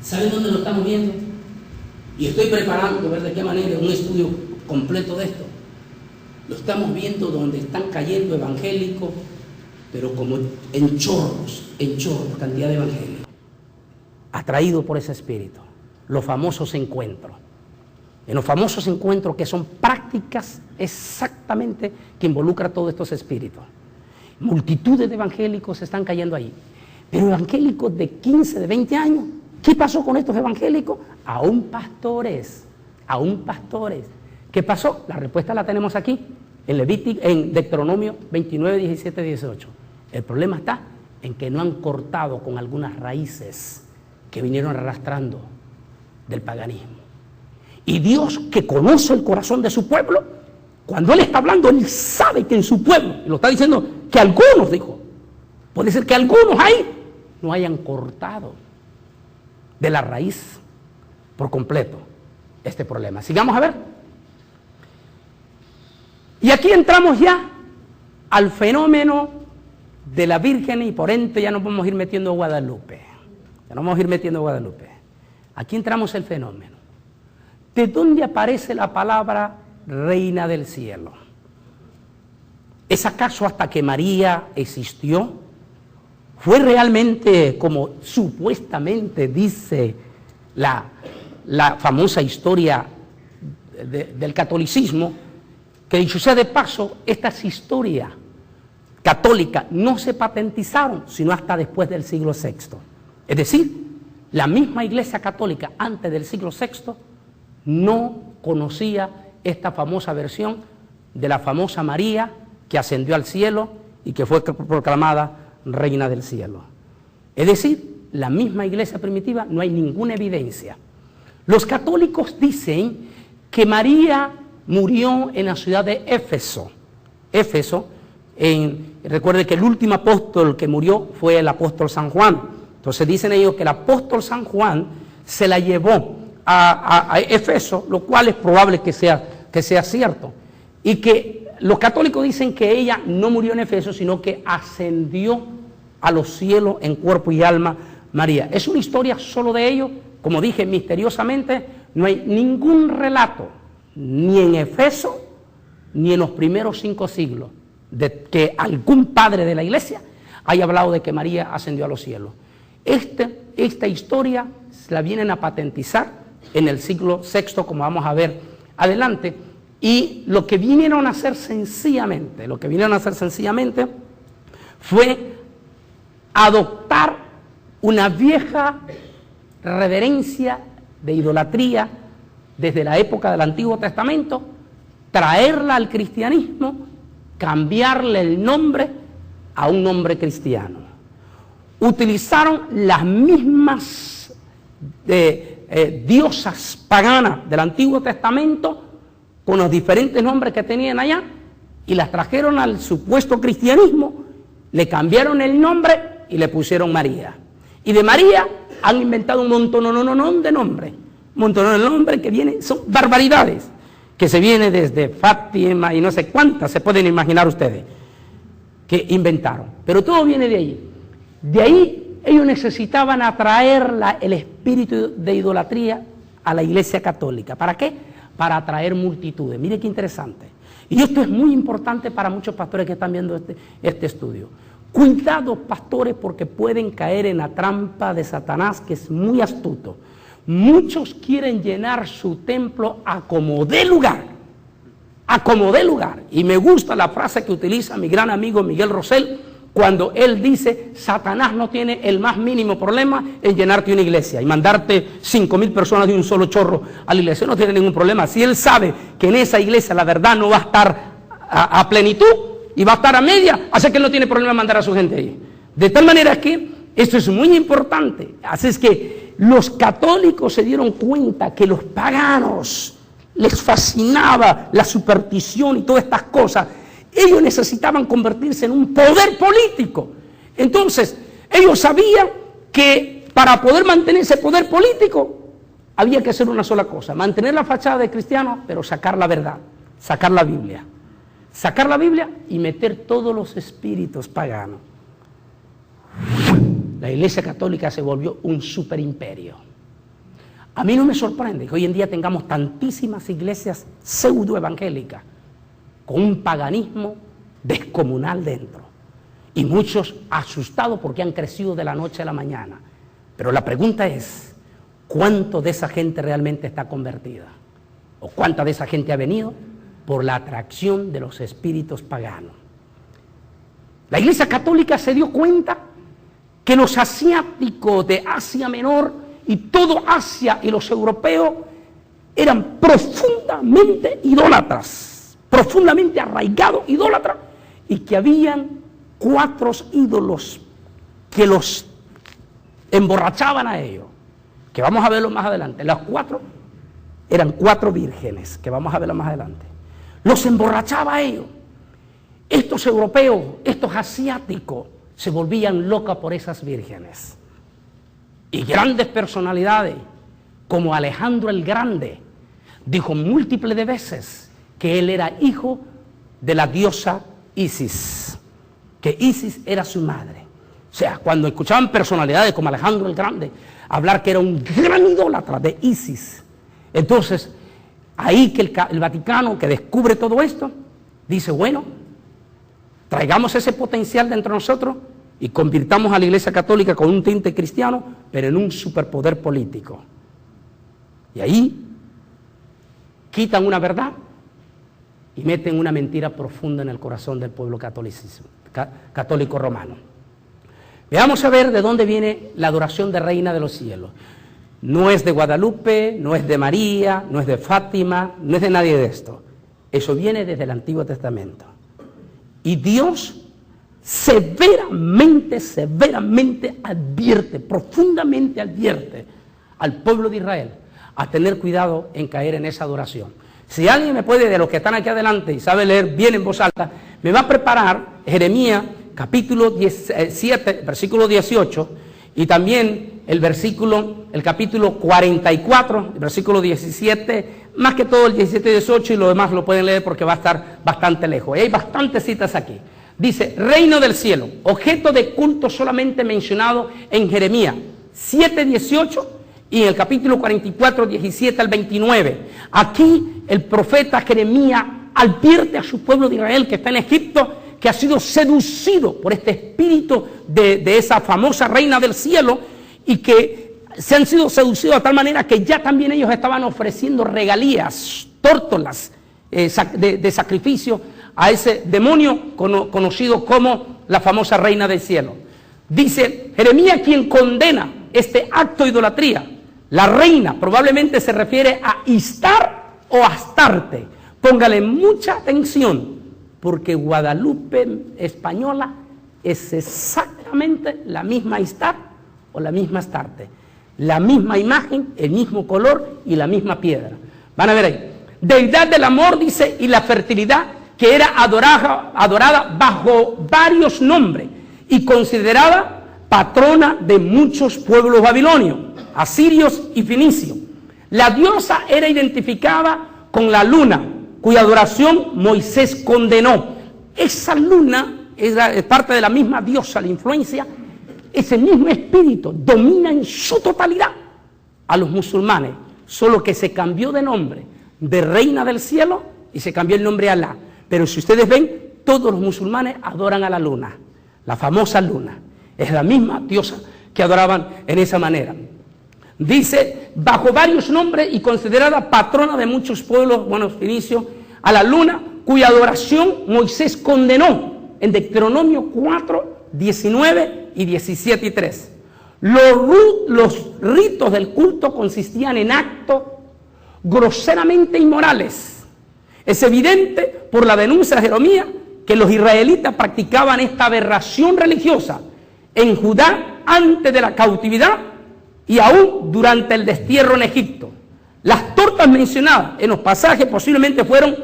¿Saben dónde lo estamos viendo? Y estoy preparando a ver de qué manera un estudio completo de esto. Lo estamos viendo donde están cayendo evangélicos, pero como en chorros, cantidad de evangélicos, atraídos por ese espíritu. Los famosos encuentros. En los famosos encuentros, que son prácticas exactamente que involucran todos estos espíritus. Multitudes de evangélicos están cayendo ahí. Pero evangélicos de 15, de 20 años, ¿qué pasó con estos evangélicos? Aún pastores. ¿Qué pasó? La respuesta la tenemos aquí, en Deuteronomio 29, 17, 18. El problema está en que no han cortado con algunas raíces que vinieron arrastrando del paganismo. Y Dios, que conoce el corazón de su pueblo, cuando Él está hablando, Él sabe que en su pueblo, y lo está diciendo, que algunos, dijo, puede ser que algunos ahí no hayan cortado de la raíz por completo este problema. Sigamos a ver. Y aquí entramos ya al fenómeno de la Virgen, y por ende ya nos vamos a ir metiendo a Guadalupe. Aquí entramos el fenómeno. ¿De dónde aparece la palabra Reina del Cielo? ¿Es acaso hasta que María existió? ¿Fue realmente como supuestamente dice la famosa historia del catolicismo? Que dicho sea de paso, estas historias católicas no se patentizaron sino hasta después del siglo VI. Es decir, la misma Iglesia Católica antes del siglo VI no conocía esta famosa versión de la famosa María que ascendió al cielo y que fue proclamada Reina del Cielo. Es decir, la misma Iglesia primitiva no hay ninguna evidencia. Los católicos dicen que María murió en la ciudad de Éfeso. Recuerde que el último apóstol que murió fue el apóstol San Juan. Entonces dicen ellos que el apóstol San Juan se la llevó a Éfeso, lo cual es probable que sea cierto. Y que los católicos dicen que ella no murió en Éfeso, sino que ascendió a los cielos en cuerpo y alma María. Es una historia solo de ellos. Como dije, misteriosamente no hay ningún relato, ni en Éfeso, ni en los primeros 5 siglos, de que algún padre de la iglesia haya hablado de que María ascendió a los cielos. Esta historia la vienen a patentizar en el siglo VI, como vamos a ver adelante, y lo que vinieron a hacer sencillamente fue adoptar una vieja reverencia de idolatría desde la época del Antiguo Testamento, traerla al cristianismo, cambiarle el nombre a un nombre cristiano. Utilizaron las mismas diosas paganas del Antiguo Testamento con los diferentes nombres que tenían allá y las trajeron al supuesto cristianismo, le cambiaron el nombre y le pusieron María. Y de María han inventado un montón de nombres, que vienen, son barbaridades, que se viene desde Fátima y no sé cuántas se pueden imaginar ustedes que inventaron, pero todo viene de ahí. De ahí ellos necesitaban atraer el espíritu de idolatría a la Iglesia Católica. ¿Para qué? Para atraer multitudes. Mire qué interesante. Y esto es muy importante para muchos pastores que están viendo este estudio. Cuidado, pastores, porque pueden caer en la trampa de Satanás, que es muy astuto. Muchos quieren llenar su templo a como dé lugar. Y me gusta la frase que utiliza mi gran amigo Miguel Rosell cuando él dice, Satanás no tiene el más mínimo problema en llenarte una iglesia y mandarte 5,000 personas de un solo chorro a la iglesia. No tiene ningún problema. Si él sabe que en esa iglesia la verdad no va a estar a plenitud y va a estar a media, así que él no tiene problema en mandar a su gente ahí. De tal manera que esto es muy importante. Así es que los católicos se dieron cuenta que los paganos les fascinaba la superstición y todas estas cosas. Ellos necesitaban convertirse en un poder político. Entonces, ellos sabían que para poder mantener ese poder político había que hacer una sola cosa: mantener la fachada de cristiano, pero sacar la verdad, sacar la Biblia. Sacar la Biblia y meter todos los espíritus paganos. La Iglesia Católica se volvió un superimperio. A mí no me sorprende que hoy en día tengamos tantísimas iglesias pseudoevangélicas con un paganismo descomunal dentro. Y muchos asustados porque han crecido de la noche a la mañana. Pero la pregunta es, ¿cuánto de esa gente realmente está convertida? ¿O cuánta de esa gente ha venido por la atracción de los espíritus paganos? La Iglesia Católica se dio cuenta que los asiáticos de Asia Menor y todo Asia y los europeos eran profundamente idólatras, profundamente arraigados idólatras, y que habían 4 ídolos que los emborrachaban a ellos, que vamos a verlo más adelante. Las 4 eran 4 vírgenes, que vamos a verlo más adelante. Los emborrachaba a ellos. Estos europeos, estos asiáticos, se volvían locos por esas vírgenes. Y grandes personalidades, como Alejandro el Grande, dijo múltiples de veces que él era hijo de la diosa Isis, que Isis era su madre. O sea, cuando escuchaban personalidades como Alejandro el Grande hablar que era un gran idólatra de Isis, entonces ahí que el Vaticano, que descubre todo esto, dice, bueno, traigamos ese potencial dentro de nosotros y convirtamos a la Iglesia Católica con un tinte cristiano, pero en un superpoder político. Y ahí quitan una verdad y meten una mentira profunda en el corazón del pueblo católico romano. Veamos a ver de dónde viene la adoración de Reina de los Cielos. No es de Guadalupe, no es de María, no es de Fátima, no es de nadie de esto. Eso viene desde el Antiguo Testamento. Y Dios severamente advierte, profundamente advierte al pueblo de Israel a tener cuidado en caer en esa adoración. Si alguien me puede, de los que están aquí adelante y sabe leer bien en voz alta, me va a preparar Jeremías capítulo 17, versículo 18, y también el capítulo 44, el versículo 17, más que todo el 17 y 18, y lo demás lo pueden leer porque va a estar bastante lejos. Y hay bastantes citas aquí. Dice, reino del cielo, objeto de culto solamente mencionado en Jeremías 7, 18 y en el capítulo 44, 17 al 29. Aquí el profeta Jeremías advierte a su pueblo de Israel que está en Egipto, que ha sido seducido por este espíritu de esa famosa reina del cielo, y que se han sido seducidos de tal manera que ya también ellos estaban ofreciendo regalías, tórtolas de sacrificio a ese demonio conocido como la famosa reina del cielo. Dice Jeremías quien condena este acto de idolatría. La reina probablemente se refiere a Istar o Astarte. Póngale mucha atención, porque Guadalupe española es exactamente la misma Istar o la misma Astarte. La misma imagen, el mismo color y la misma piedra. Van a ver ahí. Deidad del amor, dice, y la fertilidad, que era adorada bajo varios nombres y considerada patrona de muchos pueblos babilonios, asirios y fenicios. La diosa era identificada con la luna, cuya adoración Moisés condenó. Esa luna es parte de la misma diosa, la influencia, ese mismo espíritu domina en su totalidad a los musulmanes, solo que se cambió de nombre de reina del cielo y se cambió el nombre a Alá. Pero si ustedes ven, todos los musulmanes adoran a la luna, la famosa luna. Es la misma diosa que adoraban en esa manera. Dice, bajo varios nombres y considerada patrona de muchos pueblos, bueno, fenicios, a la luna, cuya adoración Moisés condenó en Deuteronomio 4, 19 y 17 y 3. Los ritos del culto consistían en actos groseramente inmorales. Es evidente por la denuncia de Jeremías que los israelitas practicaban esta aberración religiosa en Judá antes de la cautividad y aún durante el destierro en Egipto. Las tortas mencionadas en los pasajes posiblemente fueron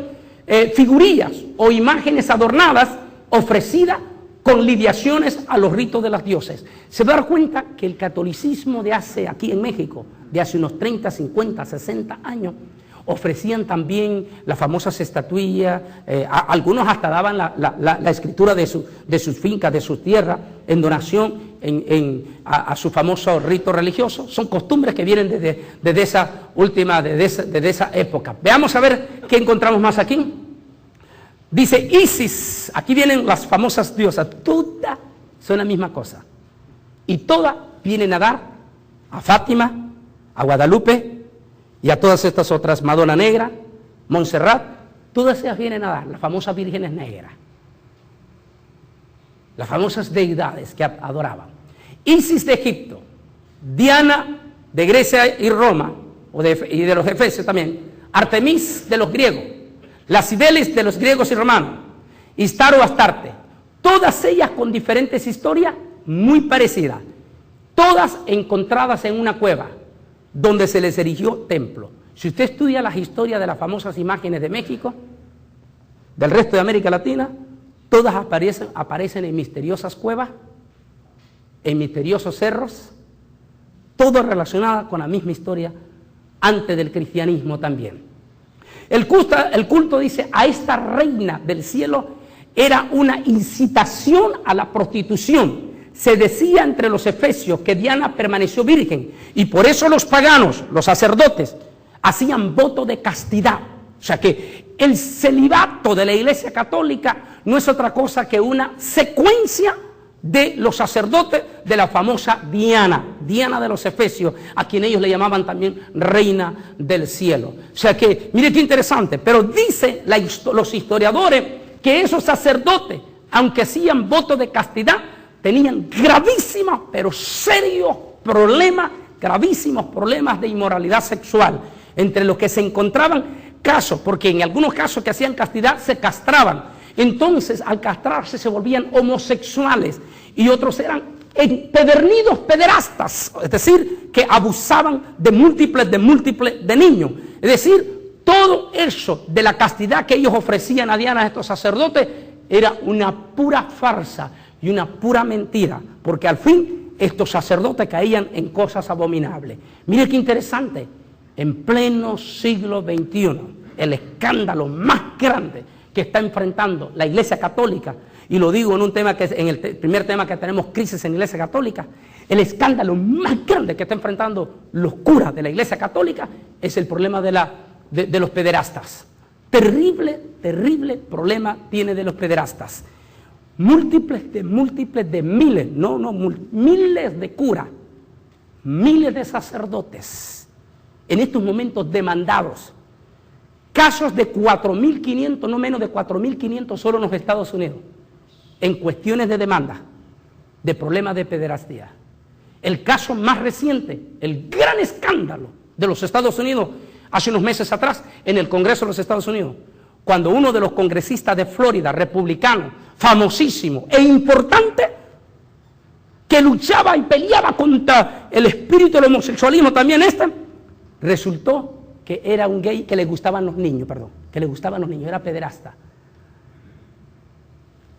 figurillas o imágenes adornadas ofrecidas con lidiaciones a los ritos de los dioses. Se va a dar cuenta que el catolicismo de hace, aquí en México, de hace unos 30, 50, 60 años, ofrecían también las famosas estatuillas, algunos hasta daban la escritura de sus fincas, de sus tierras, en donación a su famoso rito religioso. Son costumbres que vienen desde esa época. Veamos a ver qué encontramos más aquí. Dice Isis, aquí vienen las famosas diosas, todas son la misma cosa. Y todas vienen a dar a Fátima, a Guadalupe y a todas estas otras, Madonna Negra, Montserrat, todas ellas vienen a dar, las famosas vírgenes negras, las famosas deidades que adoraban. Isis de Egipto, Diana de Grecia y Roma, y de los efesios también, Artemis de los griegos, las Cibeles de los griegos y romanos, Istaro, Astarte, todas ellas con diferentes historias muy parecidas, todas encontradas en una cueva donde se les erigió templo. Si usted estudia las historias de las famosas imágenes de México, del resto de América Latina, todas aparecen en misteriosas cuevas, en misteriosos cerros, todo relacionado con la misma historia antes del cristianismo también. El culto dice a esta reina del cielo era una incitación a la prostitución. Se decía entre los efesios que Diana permaneció virgen y por eso los paganos, los sacerdotes, hacían voto de castidad. O sea que el celibato de la Iglesia Católica no es otra cosa que una secuencia de los sacerdotes de la famosa Diana de los efesios, a quien ellos le llamaban también reina del cielo. O sea que, mire qué interesante, pero dicen los historiadores que esos sacerdotes, aunque hacían voto de castidad, tenían gravísimos, pero serios problemas, gravísimos problemas de inmoralidad sexual, entre los que se encontraban casos, porque en algunos casos que hacían castidad se castraban. Entonces, al castrarse se volvían homosexuales y otros eran empedernidos pederastas, es decir, que abusaban de múltiples de niños. Es decir, todo eso de la castidad que ellos ofrecían a Diana, a estos sacerdotes, era una pura farsa y una pura mentira, porque al fin estos sacerdotes caían en cosas abominables. Mire qué interesante, en pleno siglo XXI, el escándalo más grande que está enfrentando la Iglesia Católica, y lo digo en un tema que es en el primer tema que tenemos, crisis en la Iglesia Católica, el escándalo más grande que está enfrentando los curas de la Iglesia Católica es el problema de los pederastas. Terrible problema tiene de los pederastas. Múltiples de miles, miles de curas, miles de sacerdotes, en estos momentos demandados. Casos de 4.500, no menos de 4.500 solo en los Estados Unidos, en cuestiones de demanda, de problemas de pederastía. El caso más reciente, el gran escándalo de los Estados Unidos, hace unos meses atrás, en el Congreso de los Estados Unidos, cuando uno de los congresistas de Florida, republicano, famosísimo e importante, que luchaba y peleaba contra el espíritu del homosexualismo también resultó que era un gay que le gustaban los niños, era pederasta.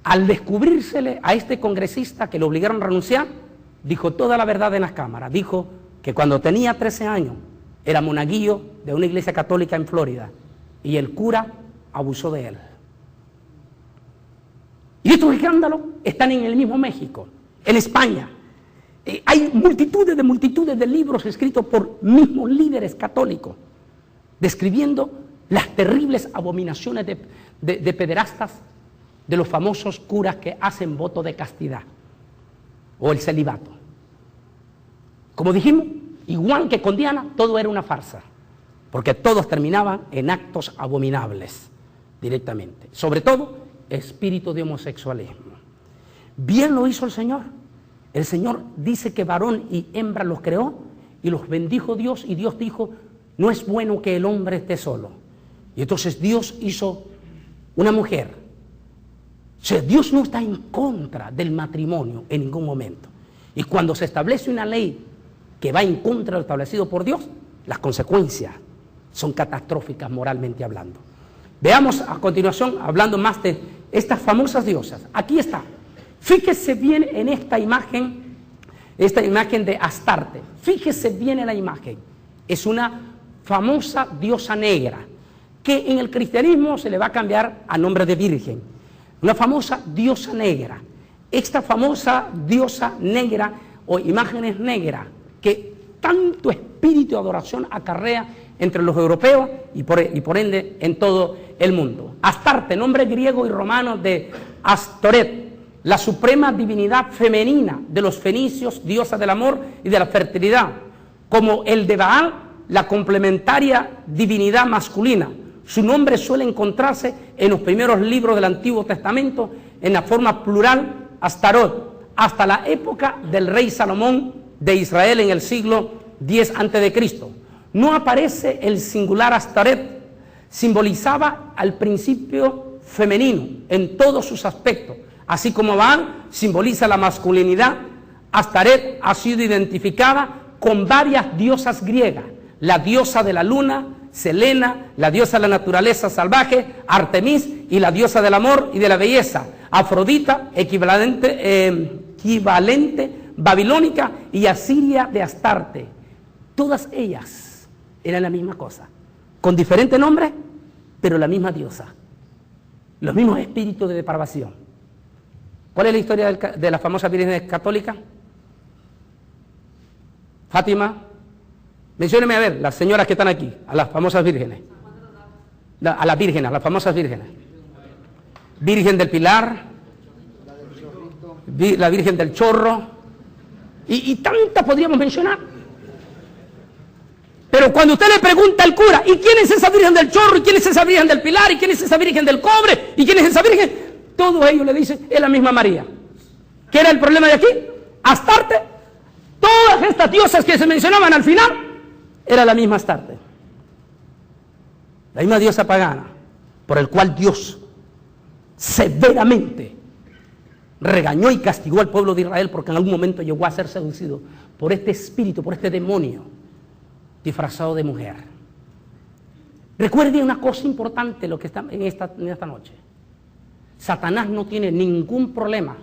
Al descubrírsele a este congresista que lo obligaron a renunciar, dijo toda la verdad en las cámaras. Dijo que cuando tenía 13 años era monaguillo de una iglesia católica en Florida y el cura abusó de él. Y estos escándalos están en el mismo México, en España. Hay multitudes de libros escritos por mismos líderes católicos describiendo las terribles abominaciones de pederastas de los famosos curas que hacen voto de castidad o el celibato. Como dijimos, igual que con Diana, todo era una farsa, porque todos terminaban en actos abominables directamente, sobre todo espíritu de homosexualismo. Bien lo hizo el Señor. El Señor dice que varón y hembra los creó y los bendijo Dios, y Dios dijo, no es bueno que el hombre esté solo. Y entonces Dios hizo una mujer. O sea, Dios no está en contra del matrimonio en ningún momento. Y cuando se establece una ley que va en contra de lo establecido por Dios, las consecuencias son catastróficas moralmente hablando. Veamos a continuación, hablando más de estas famosas diosas. Aquí está. Fíjese bien en esta imagen de Astarte. Fíjese bien en la imagen. Es una famosa diosa negra, que en el cristianismo se le va a cambiar a nombre de virgen. Una famosa diosa negra. Esta famosa diosa negra o imágenes negras que tanto espíritu de adoración acarrea entre los europeos y por ende en todo el mundo. Astarte, nombre griego y romano de Astoret, la suprema divinidad femenina de los fenicios, diosa del amor y de la fertilidad, como el de Baal, la complementaria divinidad masculina. Su nombre suele encontrarse en los primeros libros del Antiguo Testamento en la forma plural Astarot, hasta la época del rey Salomón de Israel en el siglo X a.C. No aparece el singular Astaret, simbolizaba al principio femenino en todos sus aspectos, así como Baal simboliza la masculinidad. Astaret ha sido identificada con varias diosas griegas, la diosa de la luna, Selena, la diosa de la naturaleza salvaje, Artemis, y la diosa del amor y de la belleza, Afrodita, equivalente babilónica, y Asiria de Astarte. Todas ellas eran la misma cosa, con diferente nombre, pero la misma diosa, los mismos espíritus de depravación. ¿Cuál es la historia de la famosa Virgen Católica? Fátima. Mencióneme a ver, las señoras que están aquí, a las famosas vírgenes. A las vírgenes, a las famosas vírgenes. Virgen del Pilar, la Virgen del Chorro, y tantas podríamos mencionar. Pero cuando usted le pregunta al cura, ¿y quién es esa Virgen del Chorro? ¿Y quién es esa Virgen del Pilar? ¿Y quién es esa Virgen del Cobre? ¿Y quién es esa Virgen? Todos ellos le dicen, es la misma María. ¿Qué era el problema de aquí? Astarte. Todas estas diosas que se mencionaban al final, era la misma Astarte. La misma diosa pagana, por el cual Dios severamente regañó y castigó al pueblo de Israel, porque en algún momento llegó a ser seducido por este espíritu, por este demonio disfrazado de mujer. Recuerde una cosa importante lo que está en esta noche. Satanás no tiene ningún problema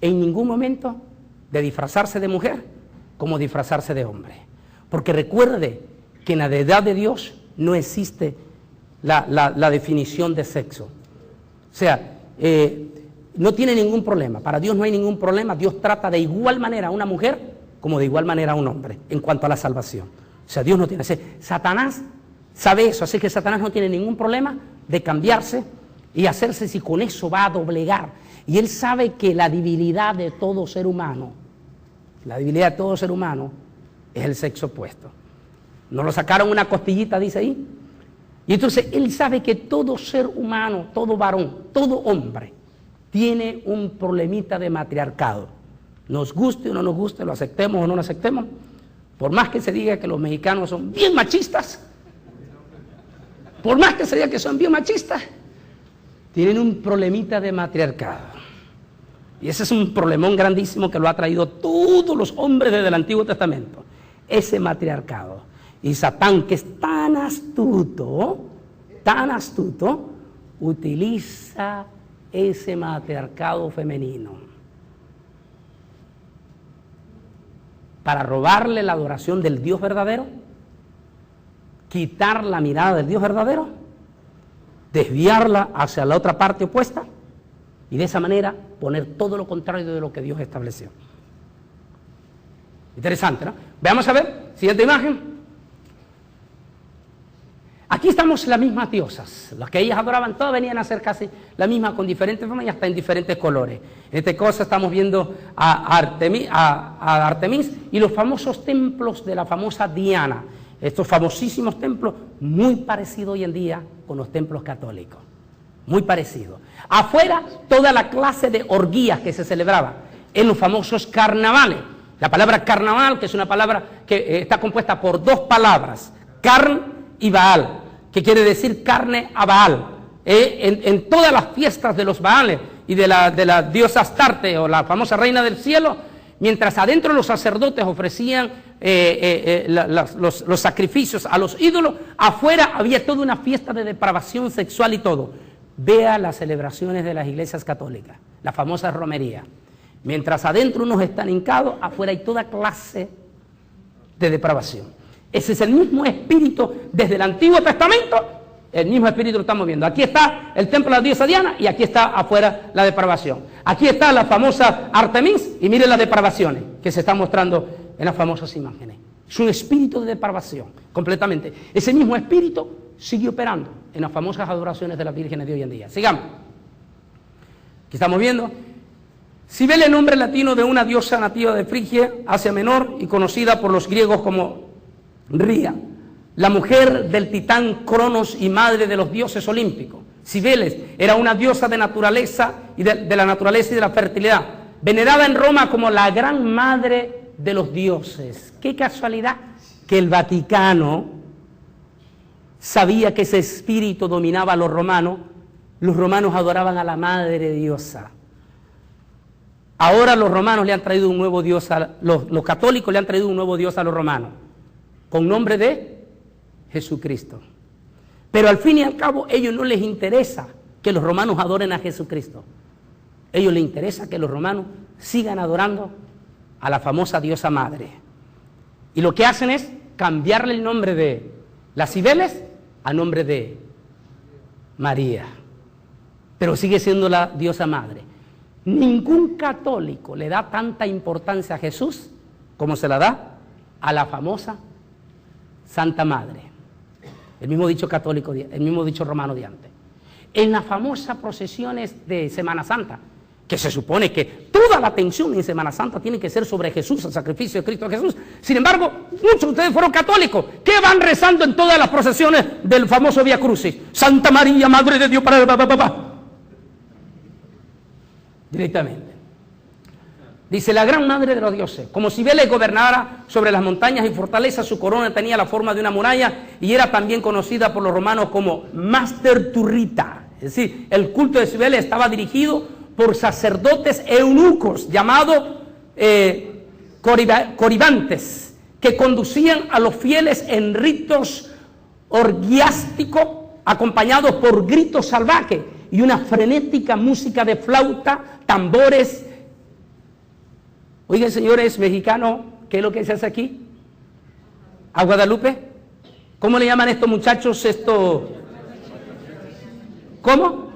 en ningún momento de disfrazarse de mujer como disfrazarse de hombre. Porque recuerde que en la deidad de Dios no existe la definición de sexo. O sea, no tiene ningún problema. Para Dios no hay ningún problema. Dios trata de igual manera a una mujer como de igual manera a un hombre en cuanto a la salvación. O sea, Dios no tiene. Satanás sabe eso, así que Satanás no tiene ningún problema de cambiarse y hacerse si con eso va a doblegar. Y él sabe que la debilidad de todo ser humano, es el sexo opuesto. Nos lo sacaron una costillita, dice ahí. Y entonces él sabe que todo ser humano, todo varón, todo hombre, tiene un problemita de matriarcado. Nos guste o no nos guste, lo aceptemos o no lo aceptemos, por más que se diga que los mexicanos son bien machistas, tienen un problemita de matriarcado. Y ese es un problemón grandísimo que lo ha traído todos los hombres desde el Antiguo Testamento, ese matriarcado. Y Satán, que es tan astuto, utiliza ese matriarcado femenino para robarle la adoración del Dios verdadero, quitar la mirada del Dios verdadero, desviarla hacia la otra parte opuesta y de esa manera poner todo lo contrario de lo que Dios estableció. Interesante, ¿no? Veamos a ver, siguiente imagen. Aquí estamos las mismas diosas, las que ellas adoraban, todas venían a ser casi la misma con diferentes formas y hasta en diferentes colores. En este caso estamos viendo a Artemis y los famosos templos de la famosa Diana. Estos famosísimos templos, muy parecidos hoy en día con los templos católicos. muy parecido. Afuera, toda la clase de orgías que se celebraba en los famosos carnavales. La palabra carnaval, que es una palabra que está compuesta por dos palabras, carn y Baal, que quiere decir carne a Baal. En todas las fiestas de los Baales y de la diosa Astarte o la famosa reina del cielo, mientras adentro los sacerdotes ofrecían los sacrificios a los ídolos, afuera había toda una fiesta de depravación sexual y todo. Vea las celebraciones de las iglesias católicas, la famosa romería. Mientras adentro unos están hincados, afuera hay toda clase de depravación. Ese es el mismo espíritu desde el Antiguo Testamento, el mismo espíritu lo estamos viendo. Aquí está el templo de la diosa Diana y aquí está afuera la depravación. Aquí está la famosa Artemis y miren las depravaciones que se están mostrando en las famosas imágenes. Es un espíritu de depravación, completamente. Ese mismo espíritu sigue operando en las famosas adoraciones de las vírgenes de hoy en día. Sigamos. Aquí estamos viendo. Cibele, nombre latino de una diosa nativa de Frigia, Asia Menor, y conocida por los griegos como Ría, la mujer del titán Cronos y madre de los dioses olímpicos. Cibeles era una diosa de naturaleza y de la naturaleza y de la fertilidad, venerada en Roma como la gran madre de los dioses. Qué casualidad que el Vaticano sabía que ese espíritu dominaba a los romanos adoraban a la madre diosa. Ahora los romanos le han traído un nuevo dios, los católicos le han traído un nuevo dios a los romanos, con nombre de Jesucristo. Pero al fin y al cabo, a ellos no les interesa que los romanos adoren a Jesucristo. A ellos les interesa que los romanos sigan adorando a la famosa diosa madre. Y lo que hacen es cambiarle el nombre de las Cibeles a nombre de María. Pero sigue siendo la diosa madre. Ningún católico le da tanta importancia a Jesús como se la da a la famosa Santa Madre. El mismo dicho católico, el mismo dicho romano de antes. En las famosas procesiones de Semana Santa, que se supone que toda la atención en Semana Santa tiene que ser sobre Jesús, el sacrificio de Cristo Jesús. Sin embargo, muchos de ustedes fueron católicos. ¿Qué van rezando en todas las procesiones del famoso Vía Crucis? Santa María, Madre de Dios, para el papá. Directamente. Dice, la gran madre de los dioses, como Cibele gobernara sobre las montañas y fortalezas, su corona tenía la forma de una muralla y era también conocida por los romanos como Master Turrita. Es decir, el culto de Cibele estaba dirigido por sacerdotes eunucos llamados coribantes, que conducían a los fieles en ritos orgiásticos acompañados por gritos salvajes y una frenética música de flauta, tambores. Oigan, señores mexicanos, ¿qué es lo que se hace aquí? ¿A Guadalupe? ¿Cómo le llaman estos muchachos? ¿Cómo?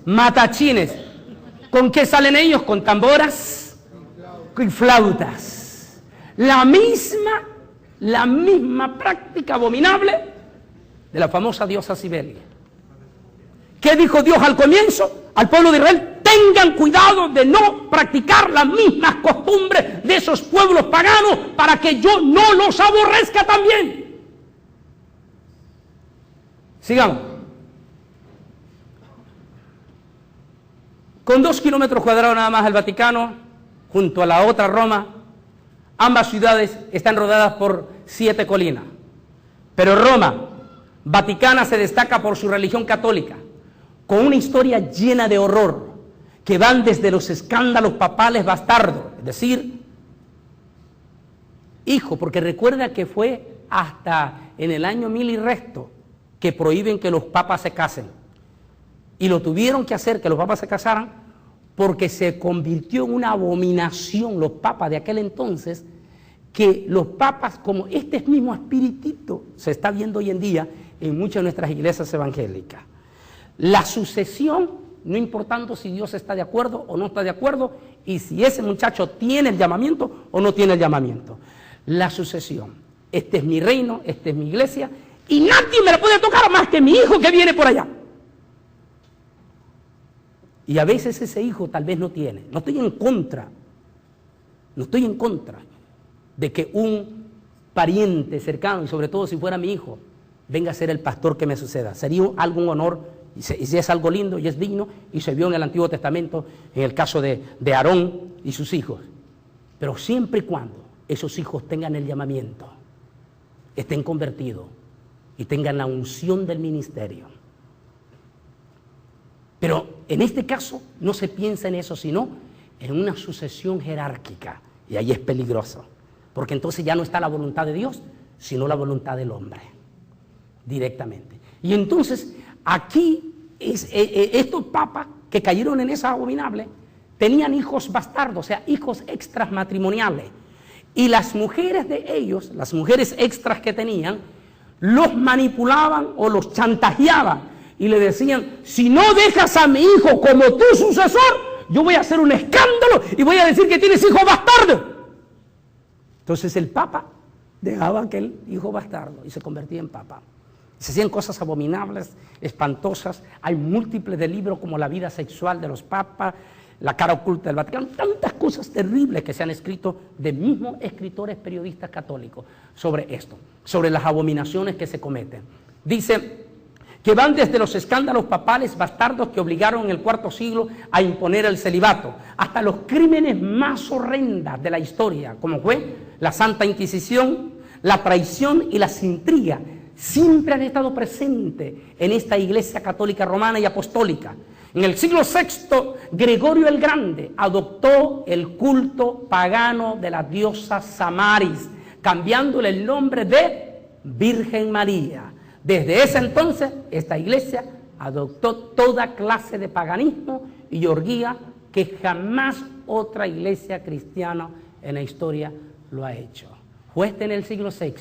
Matachines. ¿Con qué salen ellos? Con tamboras y flautas. La misma práctica abominable de la famosa diosa Cibele. ¿Qué dijo Dios al comienzo? Al pueblo de Israel, tengan cuidado de no practicar las mismas costumbres de esos pueblos paganos para que yo no los aborrezca también. Sigamos. Con 2 kilómetros cuadrados nada más el Vaticano, junto a la otra Roma, ambas ciudades están rodeadas por 7 colinas. Pero Roma, Vaticana, se destaca por su religión católica, con una historia llena de horror, que van desde los escándalos papales bastardos, es decir, hijo, porque recuerda que fue hasta en el año 1000 y resto que prohíben que los papas se casen. Y lo tuvieron que hacer, que los papas se casaran, porque se convirtió en una abominación los papas de aquel entonces, que los papas, como este mismo espiritito, se está viendo hoy en día en muchas de nuestras iglesias evangélicas. La sucesión, no importando si Dios está de acuerdo o no está de acuerdo, y si ese muchacho tiene el llamamiento o no tiene el llamamiento. La sucesión. Este es mi reino, esta es mi iglesia, y nadie me la puede tocar más que mi hijo que viene por allá. Y a veces ese hijo tal vez no tiene. No estoy en contra de que un pariente cercano, y sobre todo si fuera mi hijo, venga a ser el pastor que me suceda. Sería algún honor y es algo lindo y es digno, y se vio en el Antiguo Testamento en el caso de Aarón y sus hijos. Pero siempre y cuando esos hijos tengan el llamamiento, estén convertidos y tengan la unción del ministerio. Pero en este caso no se piensa en eso, sino en una sucesión jerárquica, y ahí es peligroso, porque entonces ya no está la voluntad de Dios, sino la voluntad del hombre, directamente. Y entonces aquí estos papas que cayeron en esa abominable tenían hijos bastardos, o sea, hijos extramatrimoniales, y las mujeres de ellos, las mujeres extras que tenían, los manipulaban o los chantajeaban y le decían: si no dejas a mi hijo como tu sucesor, yo voy a hacer un escándalo y voy a decir que tienes hijo bastardo. Entonces el papa dejaba aquel hijo bastardo y se convertía en papa. Se hacían cosas abominables, espantosas. Hay múltiples de libros como La vida sexual de los papas, La cara oculta del Vaticano, tantas cosas terribles que se han escrito de mismos escritores periodistas católicos sobre esto, sobre las abominaciones que se cometen. Dice que van desde los escándalos papales bastardos que obligaron en el IV siglo a imponer el celibato, hasta los crímenes más horrendas de la historia, como fue la Santa Inquisición, la traición y las intrigas. Siempre han estado presentes en esta Iglesia católica romana y apostólica. En el siglo VI, Gregorio el Grande adoptó el culto pagano de la diosa Samaris, cambiándole el nombre de Virgen María. Desde ese entonces, esta iglesia adoptó toda clase de paganismo y orgía que jamás otra iglesia cristiana en la historia lo ha hecho. Fue este en el siglo VI,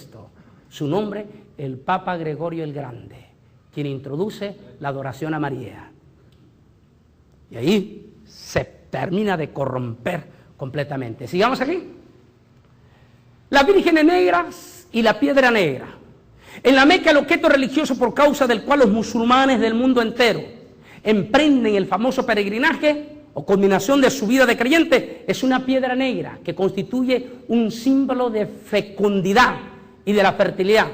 su nombre, el Papa Gregorio el Grande, quien introduce la adoración a María. Y ahí se termina de corromper completamente. Sigamos aquí. Las vírgenes negras y la piedra negra. En la Meca, el objeto religioso por causa del cual los musulmanes del mundo entero emprenden el famoso peregrinaje o culminación de su vida de creyente es una piedra negra que constituye un símbolo de fecundidad y de la fertilidad.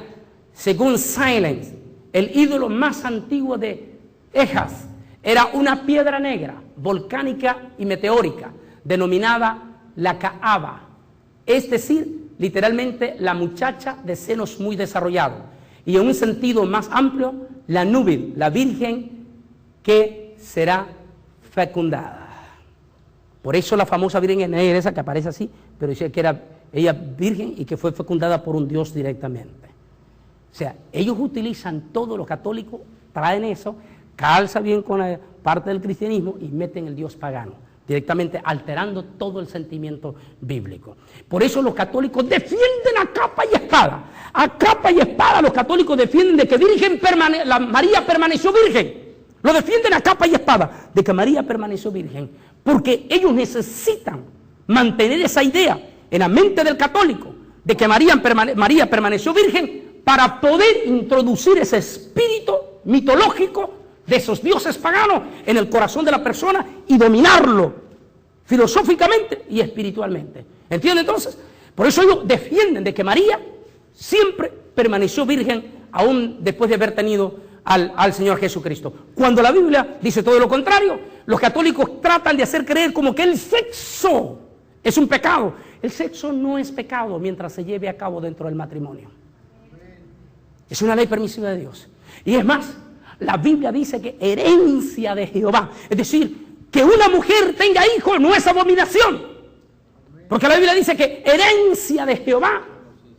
Según Silence, el ídolo más antiguo de Ejas era una piedra negra, volcánica y meteórica, denominada la Kaaba, es decir, literalmente la muchacha de senos muy desarrollados, y en un sentido más amplio, la Núbil, la virgen que será fecundada. Por eso la famosa virgen negra esa que aparece así, pero dice que era ella virgen y que fue fecundada por un Dios directamente. O sea, ellos utilizan, todos los católicos traen eso, calza bien con la parte del cristianismo y meten el Dios pagano, directamente alterando todo el sentimiento bíblico. Por eso los católicos defienden a capa y espada. A capa y espada los católicos defienden de que María permaneció virgen. Lo defienden a capa y espada, de que María permaneció virgen. Porque ellos necesitan mantener esa idea en la mente del católico, de que María permaneció virgen, para poder introducir ese espíritu mitológico de esos dioses paganos en el corazón de la persona y dominarlo filosóficamente y espiritualmente. ¿Entienden entonces? Por eso ellos defienden de que María siempre permaneció virgen aún después de haber tenido al Señor Jesucristo. Cuando la Biblia dice todo lo contrario, los católicos tratan de hacer creer como que el sexo es un pecado. El sexo no es pecado mientras se lleve a cabo dentro del matrimonio. Es una ley permisiva de Dios. Y es más, la Biblia dice que herencia de Jehová, es decir, que una mujer tenga hijos no es abominación, porque la Biblia dice que herencia de Jehová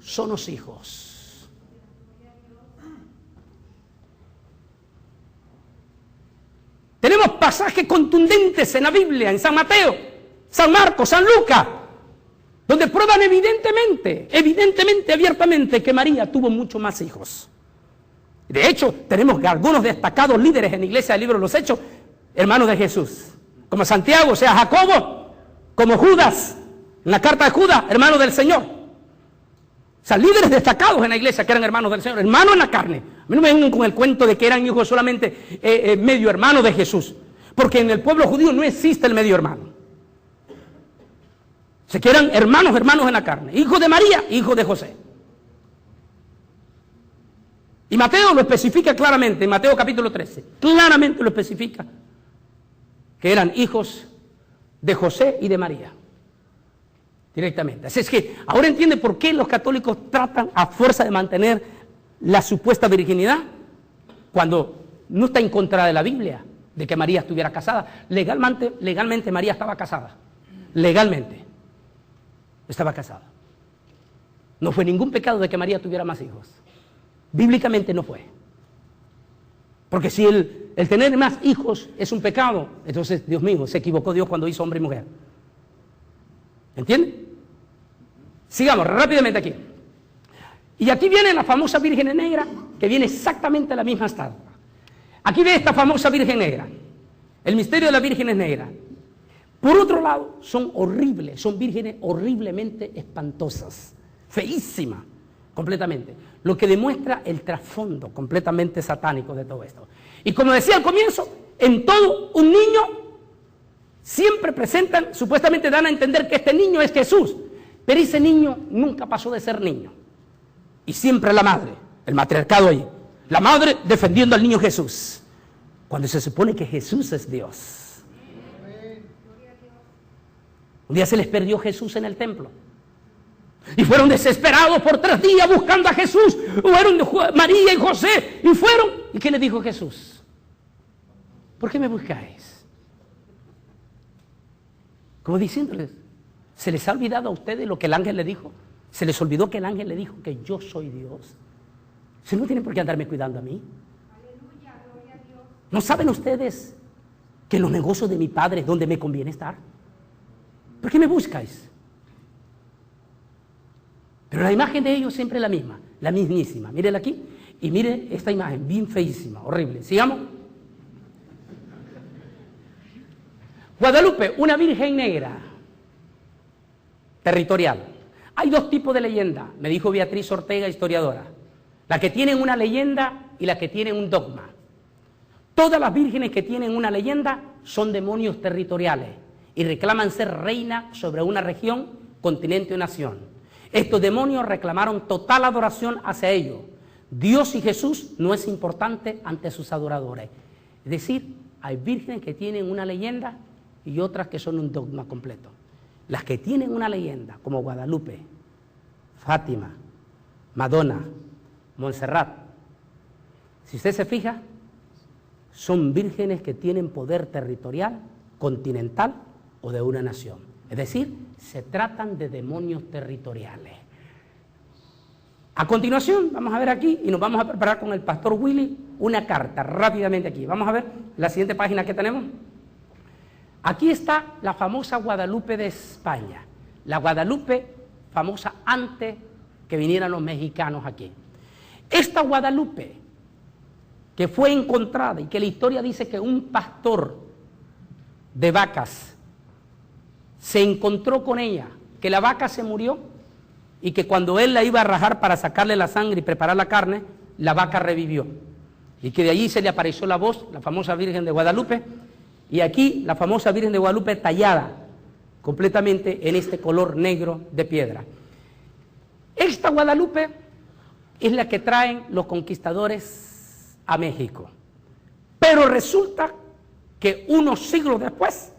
son los hijos. Tenemos pasajes contundentes en la Biblia, en San Mateo, San Marcos, San Lucas, donde prueban evidentemente, abiertamente, que María tuvo mucho más hijos. De hecho, tenemos algunos destacados líderes en la iglesia del libro de los Hechos, hermanos de Jesús, como Santiago, o sea, Jacobo, como Judas, en la carta de Judas, hermano del Señor. O sea, líderes destacados en la iglesia que eran hermanos del Señor, hermanos en la carne. A mí no me vengan con el cuento de que eran hijos solamente medio hermanos de Jesús, porque en el pueblo judío no existe el medio hermano. Se que eran hermanos en la carne, hijos de María, hijos de José. Y Mateo lo especifica claramente, en Mateo capítulo 13, claramente lo especifica, que eran hijos de José y de María, directamente. Así es que ahora entiende por qué los católicos tratan a fuerza de mantener la supuesta virginidad, cuando no está en contra de la Biblia, de que María estuviera casada. Legalmente María estaba casada, legalmente estaba casada. No fue ningún pecado de que María tuviera más hijos. Bíblicamente no fue. Porque si el tener más hijos es un pecado, entonces, Dios mío, se equivocó Dios cuando hizo hombre y mujer. ¿Entienden? Sigamos rápidamente aquí. Y aquí viene la famosa Virgen Negra, que viene exactamente a la misma estatua. Aquí ve esta famosa Virgen Negra. El misterio de la Virgen es negra. Por otro lado, son horribles, son vírgenes horriblemente espantosas, feísimas, completamente. Lo que demuestra el trasfondo completamente satánico de todo esto. Y como decía al comienzo, en todo un niño siempre presentan, supuestamente dan a entender que este niño es Jesús, pero ese niño nunca pasó de ser niño. Y siempre la madre, el matriarcado ahí, la madre defendiendo al niño Jesús, cuando se supone que Jesús es Dios. Un día se les perdió Jesús en el templo. Y fueron desesperados por 3 días buscando a Jesús. Fueron María y José y fueron. ¿Y qué les dijo Jesús? ¿Por qué me buscáis? Como diciéndoles, ¿se les ha olvidado a ustedes lo que el ángel le dijo? ¿Se les olvidó que el ángel le dijo que yo soy Dios? Si no tienen por qué andarme cuidando a mí. Aleluya, gloria a Dios. ¿No saben ustedes que en los negocios de mi Padre es donde me conviene estar? ¿Por qué me buscáis? Pero la imagen de ellos siempre es la misma, la mismísima. Mírela aquí y mire esta imagen, bien feísima, horrible. Sigamos. Guadalupe, una virgen negra, territorial. Hay 2 tipos de leyenda, me dijo Beatriz Ortega, historiadora. La que tienen una leyenda y la que tienen un dogma. Todas las vírgenes que tienen una leyenda son demonios territoriales y reclaman ser reina sobre una región, continente o nación. Estos demonios reclamaron total adoración hacia ellos. Dios y Jesús no es importante ante sus adoradores. Es decir, hay vírgenes que tienen una leyenda y otras que son un dogma completo. Las que tienen una leyenda, como Guadalupe, Fátima, Madonna, Montserrat, si usted se fija, son vírgenes que tienen poder territorial, continental o de una nación. Es decir, se tratan de demonios territoriales. A continuación, vamos a ver aquí y nos vamos a preparar con el pastor Willy una carta, rápidamente aquí. Vamos a ver la siguiente página que tenemos. Aquí está la famosa Guadalupe de España, la Guadalupe famosa antes que vinieran los mexicanos aquí. Esta Guadalupe, que fue encontrada y que la historia dice que un pastor de vacas se encontró con ella, que la vaca se murió y que cuando él la iba a rajar para sacarle la sangre y preparar la carne, la vaca revivió. Y que de allí se le apareció la voz, la famosa Virgen de Guadalupe, y aquí la famosa Virgen de Guadalupe tallada completamente en este color negro de piedra. Esta Guadalupe es la que traen los conquistadores a México. Pero resulta que unos siglos después,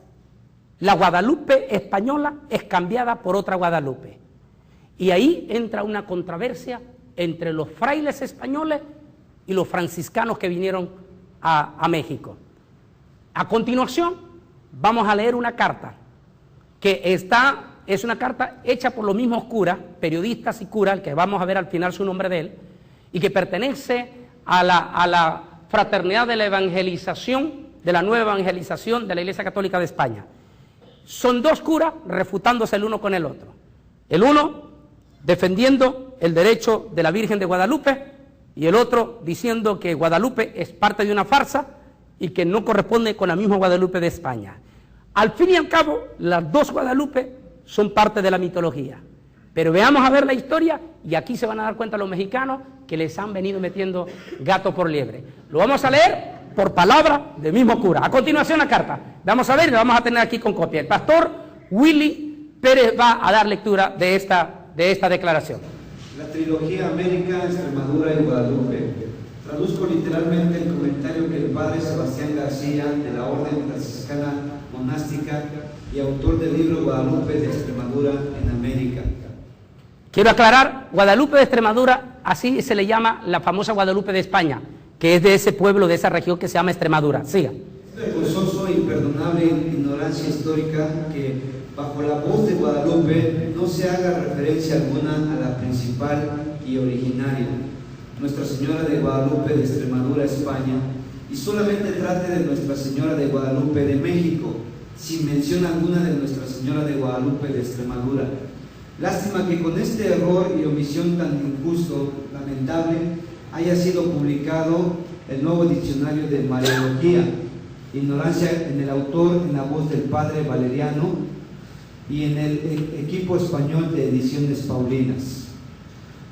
la Guadalupe española es cambiada por otra Guadalupe. Y ahí entra una controversia entre los frailes españoles y los franciscanos que vinieron a México. A continuación, vamos a leer una carta que es una carta hecha por los mismos curas, periodistas y curas, que vamos a ver al final su nombre de él, y que pertenece a la fraternidad de la evangelización, de la nueva evangelización de la Iglesia Católica de España. Son 2 curas refutándose el uno con el otro. El uno defendiendo el derecho de la Virgen de Guadalupe y el otro diciendo que Guadalupe es parte de una farsa y que no corresponde con la misma Guadalupe de España. Al fin y al cabo, las 2 Guadalupe son parte de la mitología. Pero veamos a ver la historia y aquí se van a dar cuenta los mexicanos que les han venido metiendo gato por liebre. Lo vamos a leer por palabra del mismo cura. A continuación la carta. Vamos a ver y la vamos a tener aquí con copia. El pastor Willy Pérez va a dar lectura de esta declaración. La trilogía América, Extremadura y Guadalupe Traduzco literalmente el comentario que el padre Sebastián García, de la Orden Franciscana Monástica y autor del libro Guadalupe de Extremadura en América. Quiero aclarar, Guadalupe de Extremadura, así se le llama la famosa Guadalupe de España, que es de ese pueblo, de esa región que se llama Extremadura. Siga. Es vergonzoso e imperdonable ignorancia histórica que bajo la voz de Guadalupe no se haga referencia alguna a la principal y originaria, Nuestra Señora de Guadalupe de Extremadura, España, y solamente trate de Nuestra Señora de Guadalupe de México, sin mención alguna de Nuestra Señora de Guadalupe de Extremadura. Lástima que con este error y omisión tan injusto, lamentable, haya sido publicado el nuevo diccionario de Mariología, ignorancia en el autor, en la voz del padre Valeriano y en el equipo español de Ediciones Paulinas.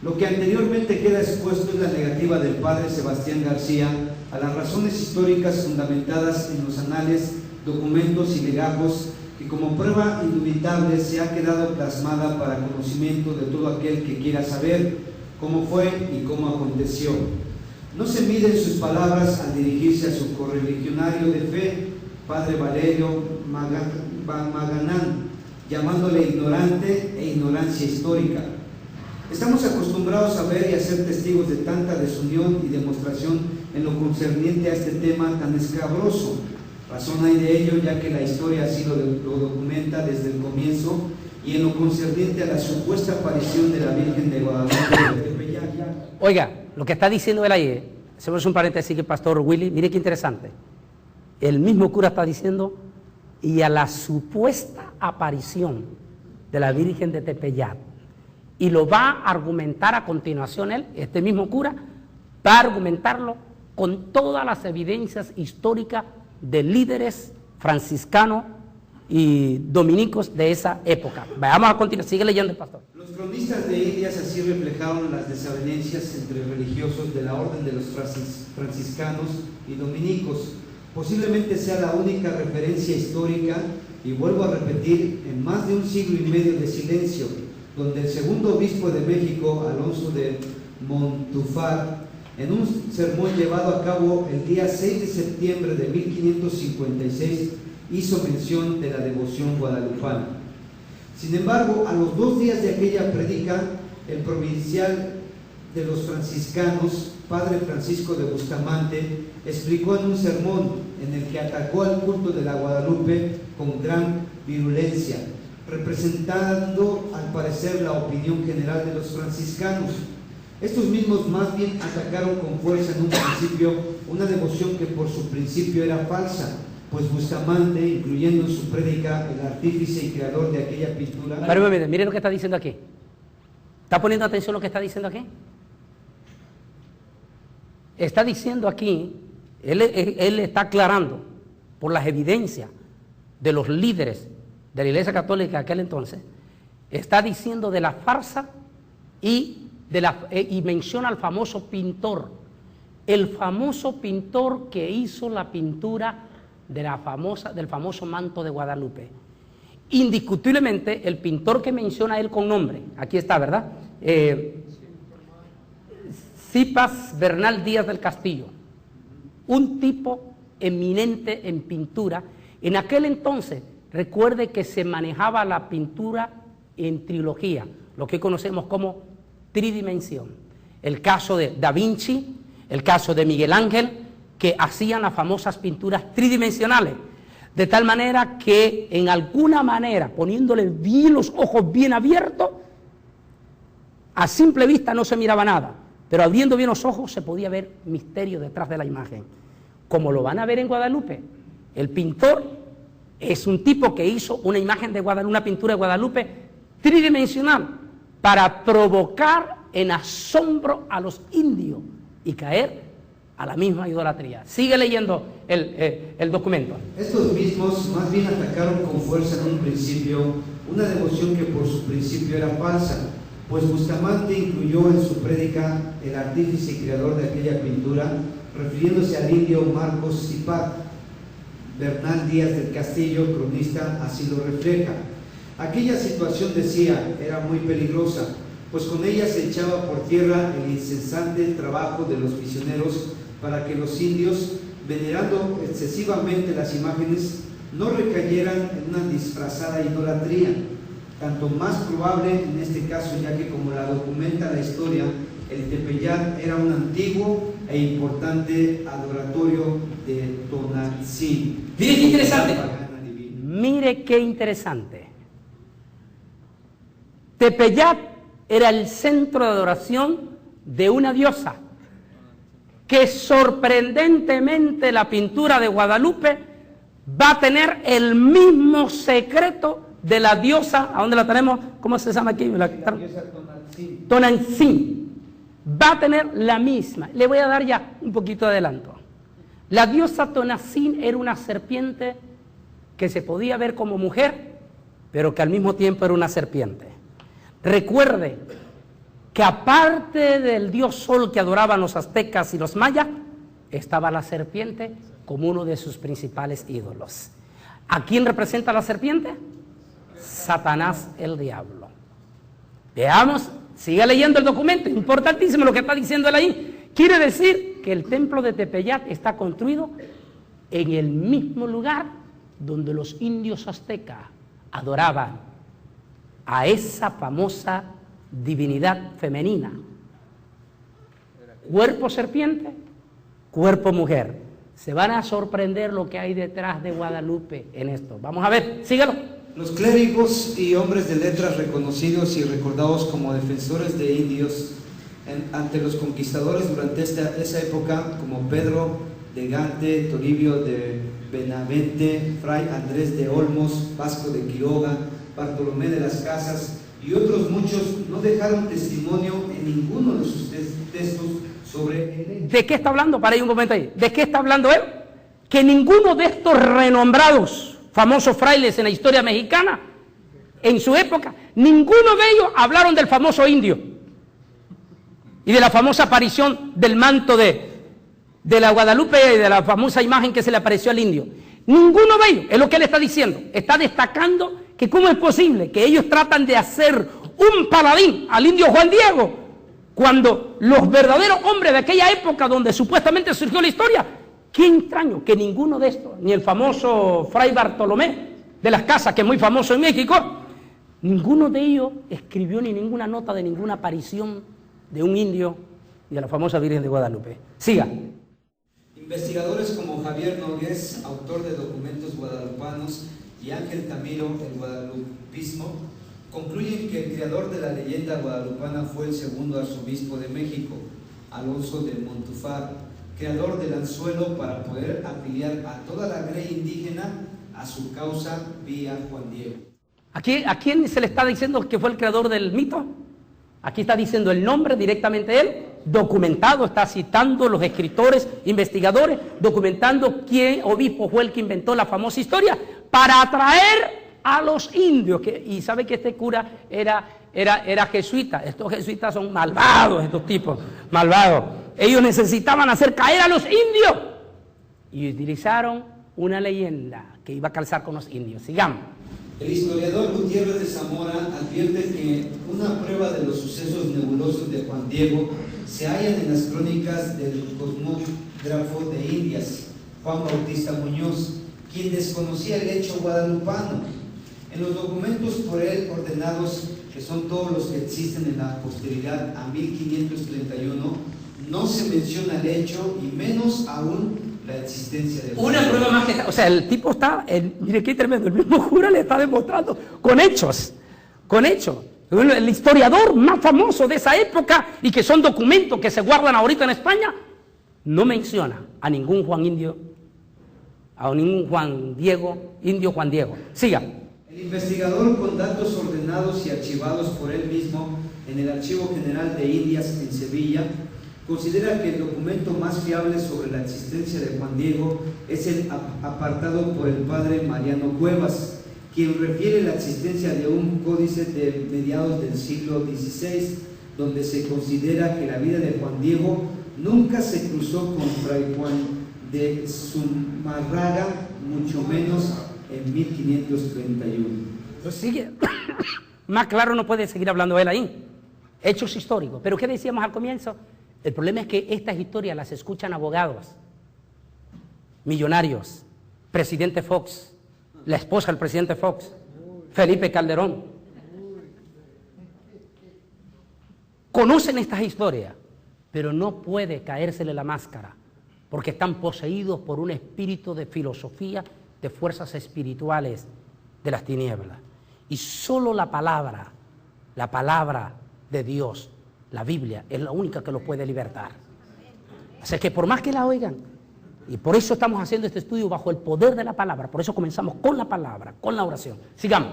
Lo que anteriormente queda expuesto es la negativa del padre Sebastián García a las razones históricas fundamentadas en los anales, documentos y legajos que como prueba indubitable se ha quedado plasmada para conocimiento de todo aquel que quiera saber cómo fue y cómo aconteció. No se miden sus palabras al dirigirse a su correligionario de fe, padre Valerio Maganán, llamándole ignorante e ignorancia histórica. Estamos acostumbrados a ver y a ser testigos de tanta desunión y demostración en lo concerniente a este tema tan escabroso. Razón hay de ello, ya que la historia así lo documenta desde el comienzo, y en lo concerniente a la supuesta aparición de la Virgen de Guadalupe de Tepeyac. Oiga, lo que está diciendo él ahí, hacemos un paréntesis que el pastor Willy, mire qué interesante. El mismo cura está diciendo, y a la supuesta aparición de la Virgen de Tepeyac. Y lo va a argumentar a continuación él, este mismo cura, va a argumentarlo con todas las evidencias históricas de líderes franciscanos y dominicos de esa época. Vamos a continuar, sigue leyendo el pastor. Los cronistas de Indias así reflejaron las desavenencias entre religiosos de la orden de los franciscanos y dominicos. Posiblemente sea la única referencia histórica, y vuelvo a repetir, en más de un siglo y medio de silencio, donde el segundo obispo de México, Alonso de Montúfar, en un sermón llevado a cabo el día 6 de septiembre de 1556, hizo mención de la devoción guadalupana. Sin embargo, a los 2 días de aquella predica, el provincial de los franciscanos, padre Francisco de Bustamante, explicó en un sermón en el que atacó al culto de la Guadalupe con gran virulencia, representando al parecer la opinión general de los franciscanos. Estos mismos más bien atacaron con fuerza en un principio una devoción que por su principio era falsa, pues Bustamante, incluyendo en su prédica el artífice y creador de aquella pintura... Pero mire lo que está diciendo aquí. ¿Está poniendo atención a lo que está diciendo aquí? Está diciendo aquí, él está aclarando por las evidencias de los líderes de la Iglesia Católica de aquel entonces, está diciendo de la farsa y menciona al famoso pintor, el famoso pintor que hizo la pintura de del famoso manto de Guadalupe. Indiscutiblemente el pintor que menciona él con nombre, aquí está, ¿verdad? Cipas Bernal Díaz del Castillo, un tipo eminente en pintura. En aquel entonces, recuerde que se manejaba la pintura en trilogía, lo que conocemos como tridimensión. El caso de Da Vinci, el caso de Miguel Ángel, que hacían las famosas pinturas tridimensionales, de tal manera que en alguna manera, poniéndole bien los ojos bien abiertos, a simple vista no se miraba nada, pero abriendo bien los ojos se podía ver misterio detrás de la imagen. Como lo van a ver en Guadalupe, el pintor es un tipo que hizo una imagen de Guadalupe, una pintura de Guadalupe tridimensional, para provocar en asombro a los indios y caer a la misma idolatría. Sigue leyendo el documento. Estos mismos más bien atacaron con fuerza en un principio una devoción que por su principio era falsa, pues Bustamante incluyó en su prédica el artífice y creador de aquella pintura, refiriéndose al indio Marcos Cipat. Bernal Díaz del Castillo, cronista, así lo refleja. Aquella situación, decía, era muy peligrosa, pues con ella se echaba por tierra el incesante trabajo de los misioneros para que los indios, venerando excesivamente las imágenes, no recayeran en una disfrazada idolatría, tanto más probable en este caso, ya que como la documenta la historia, el Tepeyat era un antiguo e importante adoratorio de Tonantzin. Mire qué interesante. Mire qué interesante. Tepeyat era el centro de adoración de una diosa que sorprendentemente la pintura de Guadalupe va a tener el mismo secreto de la diosa. ¿A dónde la tenemos? ¿Cómo se llama aquí? La diosa Tonantzin. Tonantzin. Va a tener la misma. Le voy a dar ya un poquito de adelanto. La diosa Tonantzin era una serpiente que se podía ver como mujer, pero que al mismo tiempo era una serpiente. Recuerde que aparte del dios sol que adoraban los aztecas y los mayas, estaba la serpiente como uno de sus principales ídolos. ¿A quién representa la serpiente? Satanás, el diablo. Veamos, siga leyendo el documento, importantísimo lo que está diciendo él ahí. Quiere decir que el templo de Tepeyat está construido en el mismo lugar donde los indios aztecas adoraban a esa famosa divinidad femenina. Cuerpo serpiente, cuerpo mujer. Se van a sorprender lo que hay detrás de Guadalupe en esto. Vamos a ver, sígalo. Los clérigos y hombres de letras reconocidos y recordados como defensores de indios ante los conquistadores durante esa época, como Pedro de Gante, Toribio de Benavente, Fray Andrés de Olmos, Vasco de Quiroga, Bartolomé de las Casas y otros muchos, no dejaron testimonio en ninguno de sus textos sobre el... ¿De qué está hablando? Para ahí un momento ahí. ¿De qué está hablando él? Que ninguno de estos renombrados famosos frailes en la historia mexicana, en su época, ninguno de ellos hablaron del famoso indio y de la famosa aparición del manto de la Guadalupe y de la famosa imagen que se le apareció al indio. Ninguno de ellos, es lo que él está diciendo, está destacando que cómo es posible que ellos tratan de hacer un paladín al indio Juan Diego, cuando los verdaderos hombres de aquella época donde supuestamente surgió la historia, qué extraño que ninguno de estos, ni el famoso Fray Bartolomé de las Casas, que es muy famoso en México, ninguno de ellos escribió ni ninguna nota de ninguna aparición de un indio y de la famosa Virgen de Guadalupe. Siga. Investigadores como Javier Nogués, autor de documentos guadalupanos, y Ángel Camilo, el guadalupismo, concluyen que el creador de la leyenda guadalupana fue el segundo arzobispo de México, Alonso de Montúfar, creador del anzuelo para poder afiliar a toda la grey indígena a su causa vía Juan Diego. ¿A quién se le está diciendo que fue el creador del mito? Aquí está diciendo el nombre directamente él, documentado, está citando los escritores, investigadores, documentando quién obispo fue el que inventó la famosa historia para atraer a los indios. Y sabe que este cura era jesuita. Estos jesuitas son malvados, estos tipos, malvados. Ellos necesitaban hacer caer a los indios y utilizaron una leyenda que iba a calzar con los indios. Sigamos. El historiador Gutiérrez de Zamora advierte que una prueba de los sucesos nebulosos de Juan Diego se hallan en las crónicas del cosmógrafo de Indias, Juan Bautista Muñoz, quien desconocía el hecho guadalupano. En los documentos por él ordenados, que son todos los que existen en la posteridad a 1531, no se menciona el hecho y menos aún la existencia de una prueba más que... O sea, el tipo está... mire qué tremendo, el mismo cura le está demostrando con hechos, con hechos. El historiador más famoso de esa época y que son documentos que se guardan ahorita en España, no menciona a ningún Juan Indio, a ningún Juan Diego, Indio Juan Diego. Siga. El investigador, con datos ordenados y archivados por él mismo en el Archivo General de Indias en Sevilla, considera que el documento más fiable sobre la existencia de Juan Diego es el apartado por el padre Mariano Cuevas, quien refiere la existencia de un códice de mediados del siglo XVI, donde se considera que la vida de Juan Diego nunca se cruzó con Fray Juan de Zumárraga, mucho menos en 1531. Sigue. Más claro no puede seguir hablando él ahí. hechos históricos. Pero ¿qué decíamos al comienzo? El problema es que estas historias las escuchan abogados, millonarios, presidente Fox, la esposa del presidente Fox, Felipe Calderón. Conocen estas historias, pero no puede caérsele la máscara, porque están poseídos por un espíritu de filosofía, de fuerzas espirituales de las tinieblas. Y solo la palabra de Dios, la Biblia, es la única que los puede libertar. Así que por más que la oigan, y por eso estamos haciendo este estudio bajo el poder de la palabra, por eso comenzamos con la palabra, con la oración. Sigamos.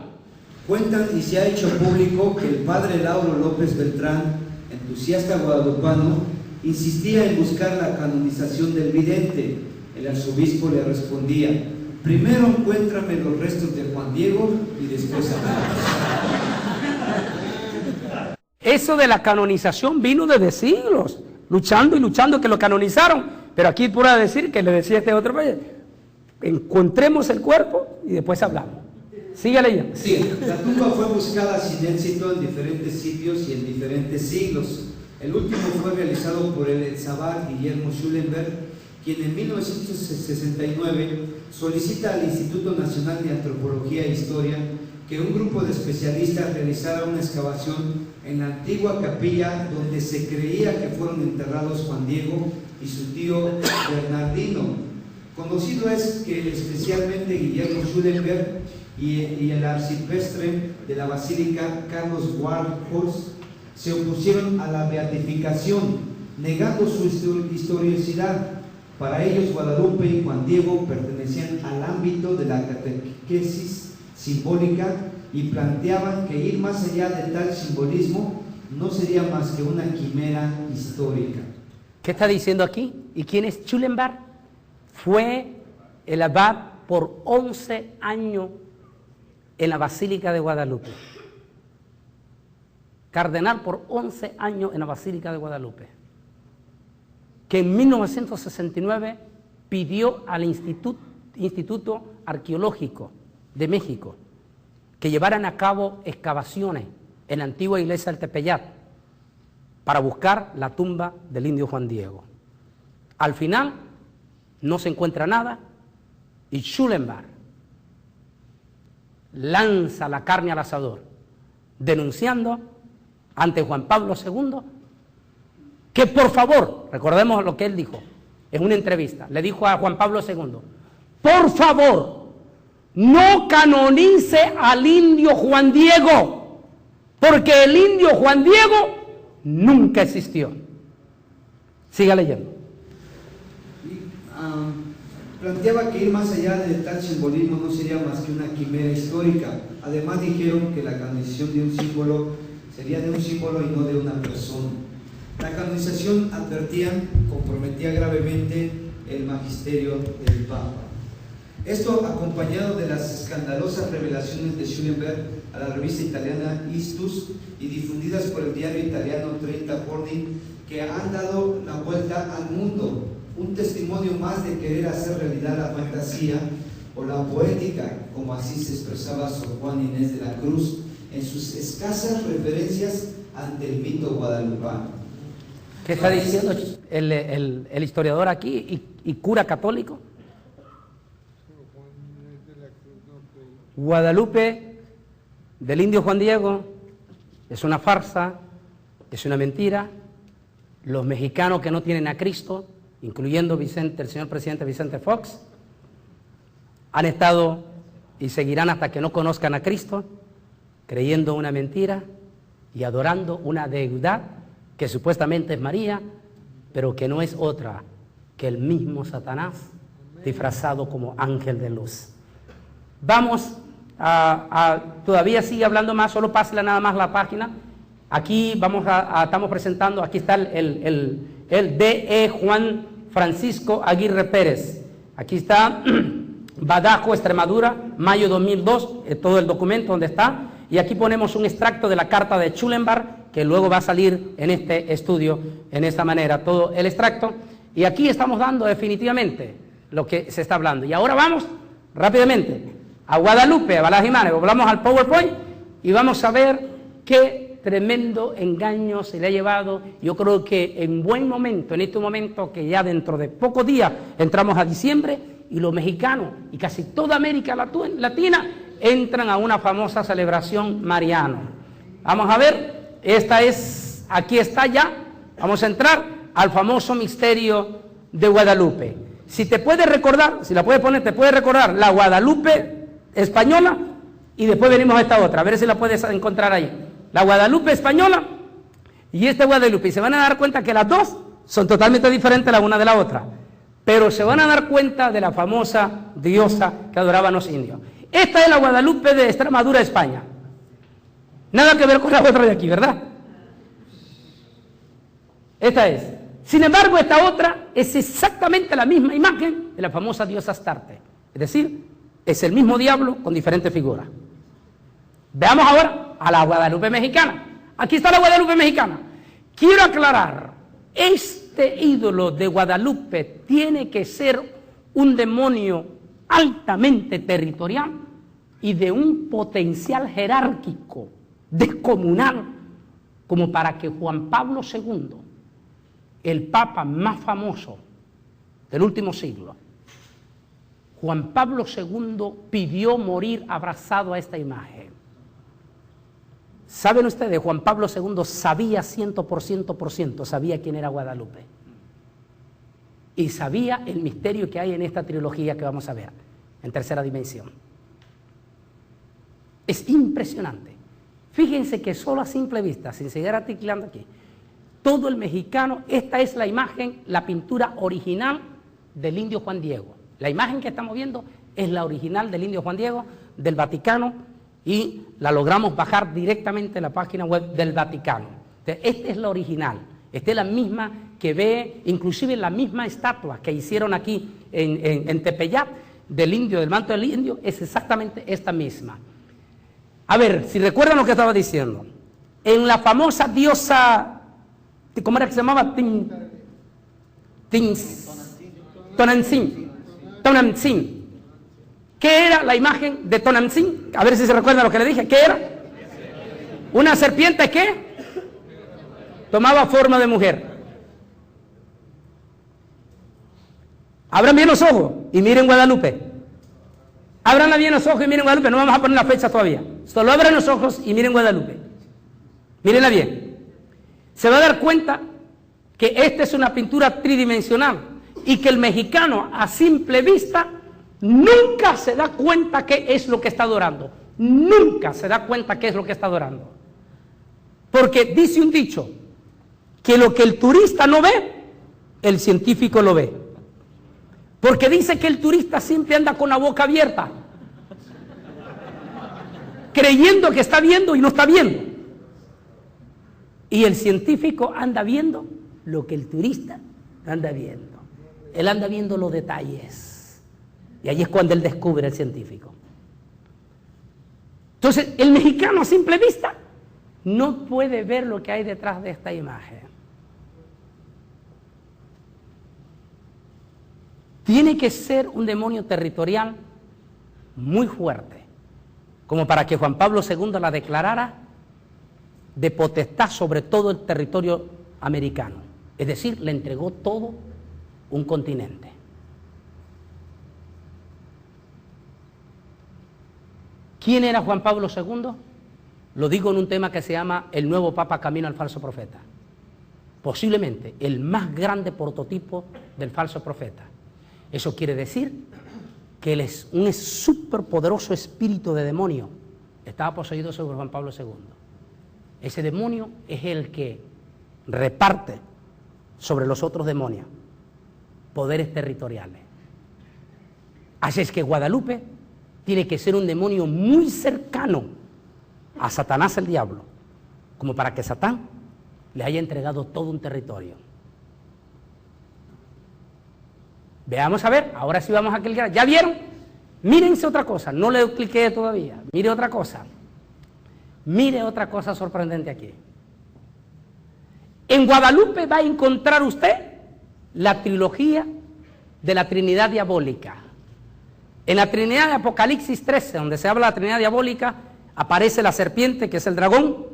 Cuentan y se ha hecho público que el padre Lauro López Beltrán, entusiasta guadalupano, insistía en buscar la canonización del vidente. El arzobispo le respondía: primero encuéntrame los restos de Juan Diego y después hablamos. Eso de la canonización vino desde siglos, luchando y luchando que lo canonizaron, pero aquí pura decir que le decía este otro país: encontremos el cuerpo y después hablamos. Sigue leyendo. Sí, la tumba fue buscada sin éxito en diferentes sitios y en diferentes siglos. El último fue realizado por el Etzabar Guillermo Schulenberg, quien en 1969 solicita al Instituto Nacional de Antropología e Historia que un grupo de especialistas realizara una excavación en la antigua capilla donde se creía que fueron enterrados Juan Diego y su tío Bernardino. Conocido es que especialmente Guillermo Schulenberg y el arcipreste de la Basílica, Carlos Warhorst, se opusieron a la beatificación, negando su historicidad. Para ellos, Guadalupe y Juan Diego pertenecían al ámbito de la catequesis simbólica y planteaban que ir más allá de tal simbolismo no sería más que una quimera histórica. ¿Qué está diciendo aquí? ¿Y quién es Schulenberg? Fue el abad por 11 años en la Basílica de Guadalupe. Cardenal por 11 años en la Basílica de Guadalupe. Que en 1969 pidió al Instituto Arqueológico de México que llevaran a cabo excavaciones en la antigua iglesia del Tepeyat para buscar la tumba del indio Juan Diego. Al final no se encuentra nada y Schulenberg lanza la carne al asador, denunciando ante Juan Pablo II que por favor, recordemos lo que él dijo en una entrevista, le dijo a Juan Pablo II: por favor, no canonice al indio Juan Diego, porque el indio Juan Diego nunca existió. Siga leyendo. Planteaba que ir más allá de tal simbolismo no sería más que una quimera histórica. Además dijeron que la canonización de un símbolo sería de un símbolo y no de una persona. La canonización, advertían, comprometía gravemente el magisterio del Papa. Esto acompañado de las escandalosas revelaciones de Schulenberg a la revista italiana Istus y difundidas por el diario italiano 30 Giorni, que han dado la vuelta al mundo. Un testimonio más de querer hacer realidad la fantasía o la poética, como así se expresaba Sor Juana Inés de la Cruz en sus escasas referencias ante el mito guadalupano. ¿Qué está diciendo el historiador aquí y cura católico? Guadalupe del indio Juan Diego es una farsa, es una mentira. Los mexicanos que no tienen a Cristo, incluyendo el señor presidente Vicente Fox, han estado y seguirán hasta que no conozcan a Cristo, creyendo una mentira y adorando una deidad que supuestamente es María, pero que no es otra que el mismo Satanás disfrazado como ángel de luz. Vamos todavía sigue hablando más, solo pásela nada más la página. Aquí estamos presentando, aquí está el D.E. Juan Francisco Aguirre Pérez. Aquí está Badajo, Extremadura, mayo 2002, todo el documento donde está. Y aquí ponemos un extracto de la carta de Schulenberg, que luego va a salir en este estudio, en esta manera, todo el extracto. Y aquí estamos dando definitivamente lo que se está hablando. Y ahora vamos rápidamente a Guadalupe, a Balajimanes, volvamos al PowerPoint y vamos a ver qué tremendo engaño se le ha llevado. Yo creo que en buen momento, en este momento que ya dentro de pocos días entramos a diciembre, y los mexicanos y casi toda América Latina entran a una famosa celebración mariana. Vamos a ver, aquí está ya, vamos a entrar al famoso misterio de Guadalupe. Si te puedes recordar, si la puedes poner, te puedes recordar la Guadalupe española y después venimos a esta otra, a ver si la puedes encontrar ahí. La Guadalupe española y esta Guadalupe, y se van a dar cuenta que las dos son totalmente diferentes la una de la otra, pero se van a dar cuenta de la famosa diosa que adoraban los indios. Esta es la Guadalupe de Extremadura, España. Nada que ver con la otra de aquí, ¿verdad? Esta es. Sin embargo, esta otra es exactamente la misma imagen de la famosa diosa Astarte. Es decir, es el mismo diablo con diferentes figuras. Veamos ahora a la Guadalupe mexicana. Aquí está la Guadalupe mexicana. Quiero aclarar, este ídolo de Guadalupe tiene que ser un demonio altamente territorial y de un potencial jerárquico descomunal, como para que Juan Pablo II, el papa más famoso del último siglo, Juan Pablo II pidió morir abrazado a esta imagen. ¿Saben ustedes? Juan Pablo II sabía 100%, sabía quién era Guadalupe. Y sabía el misterio que hay en esta trilogía que vamos a ver, en tercera dimensión. Es impresionante. Fíjense que solo a simple vista, sin seguir articulando aquí, todo el mexicano, esta es la imagen, la pintura original del indio Juan Diego. La imagen que estamos viendo es la original del indio Juan Diego, del Vaticano, y la logramos bajar directamente en la página web del Vaticano. Entonces, esta es la original, esta es la misma que ve, inclusive la misma estatua que hicieron aquí en Tepeyac, del indio, del manto del indio, es exactamente esta misma. A ver, si recuerdan lo que estaba diciendo, en la famosa diosa, ¿cómo era que se llamaba? Tonantzin. ¿Qué era la imagen de Tonantzin? A ver si se recuerda lo que le dije. ¿Qué era? Una serpiente que tomaba forma de mujer. Abran bien los ojos y miren Guadalupe. Abran bien los ojos y miren Guadalupe. No vamos a poner la fecha todavía. Solo abran los ojos y miren Guadalupe. Mírenla bien. Se va a dar cuenta que esta es una pintura tridimensional y que el mexicano a simple vista nunca se da cuenta qué es lo que está adorando. Nunca se da cuenta qué es lo que está adorando. Porque dice un dicho, que lo que el turista no ve, el científico lo ve. Porque dice que el turista siempre anda con la boca abierta, creyendo que está viendo y no está viendo. Y el científico anda viendo lo que el turista anda viendo. Él anda viendo los detalles. Y ahí es cuando él descubre el científico. Entonces, el mexicano a simple vista no puede ver lo que hay detrás de esta imagen. Tiene que ser un demonio territorial muy fuerte, como para que Juan Pablo II la declarara de potestad sobre todo el territorio americano. Es decir, le entregó todo un continente. ¿Quién era Juan Pablo II? Lo digo en un tema que se llama El nuevo Papa camino al falso profeta. Posiblemente el más grande prototipo del falso profeta. Eso quiere decir que él es un superpoderoso espíritu de demonio. Estaba poseído sobre Juan Pablo II. Ese demonio es el que reparte sobre los otros demonios poderes territoriales. Así es que Guadalupe tiene que ser un demonio muy cercano a Satanás el diablo, como para que Satán le haya entregado todo un territorio. Veamos a ver, ahora sí vamos a clicar. ¿Ya vieron? Mírense otra cosa, no le cliqué todavía. Mire otra cosa. Mire otra cosa sorprendente aquí. En Guadalupe va a encontrar usted la trilogía de la Trinidad Diabólica. En la Trinidad de Apocalipsis 13, donde se habla de la Trinidad Diabólica, aparece la serpiente, que es el dragón,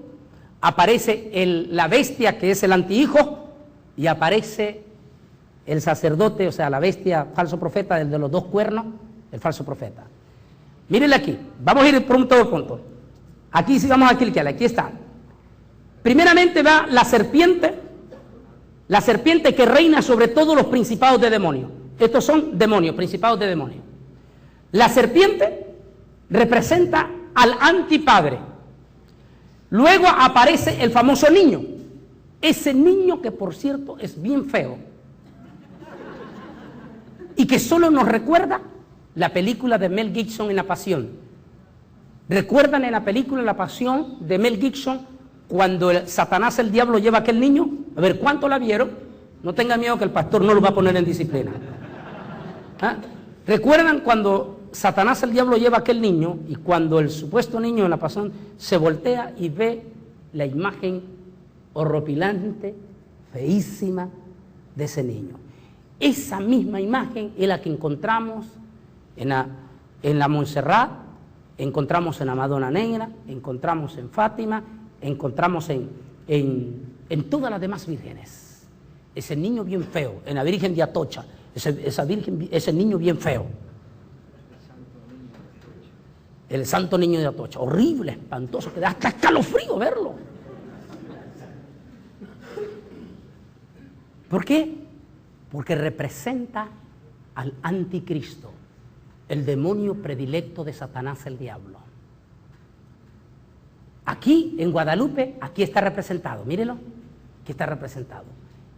aparece la bestia que es el antihijo y aparece el sacerdote, o sea, la bestia, falso profeta, el de los dos cuernos, el falso profeta. Mírenle aquí, vamos a ir punto por punto. Aquí sí vamos a clicarle, aquí está. Primeramente va la serpiente que reina sobre todos los principados de demonios. Estos son demonios, principados de demonios. La serpiente representa al antipadre. Luego aparece el famoso niño. Ese niño que, por cierto, es bien feo. Y que solo nos recuerda la película de Mel Gibson en La Pasión. ¿Recuerdan en la película La Pasión de Mel Gibson cuando Satanás, el diablo, lleva a aquel niño? A ver, ¿cuánto la vieron? No tengan miedo que el pastor no lo va a poner en disciplina. ¿Ah? ¿Recuerdan cuando Satanás, el diablo, lleva a aquel niño y cuando el supuesto niño en La Pasión se voltea y ve la imagen horripilante, feísima de ese niño? Esa misma imagen es la que encontramos en la Montserrat, encontramos en la Madonna Negra, encontramos en Fátima, encontramos en todas las demás vírgenes. Ese niño bien feo, en la Virgen de Atocha, ese niño bien feo. El Santo Niño de Atocha, horrible, espantoso, que da hasta escalofrío verlo. ¿Por qué? Porque representa al anticristo, el demonio predilecto de Satanás, el diablo. Aquí en Guadalupe, aquí está representado, mírelo, aquí está representado.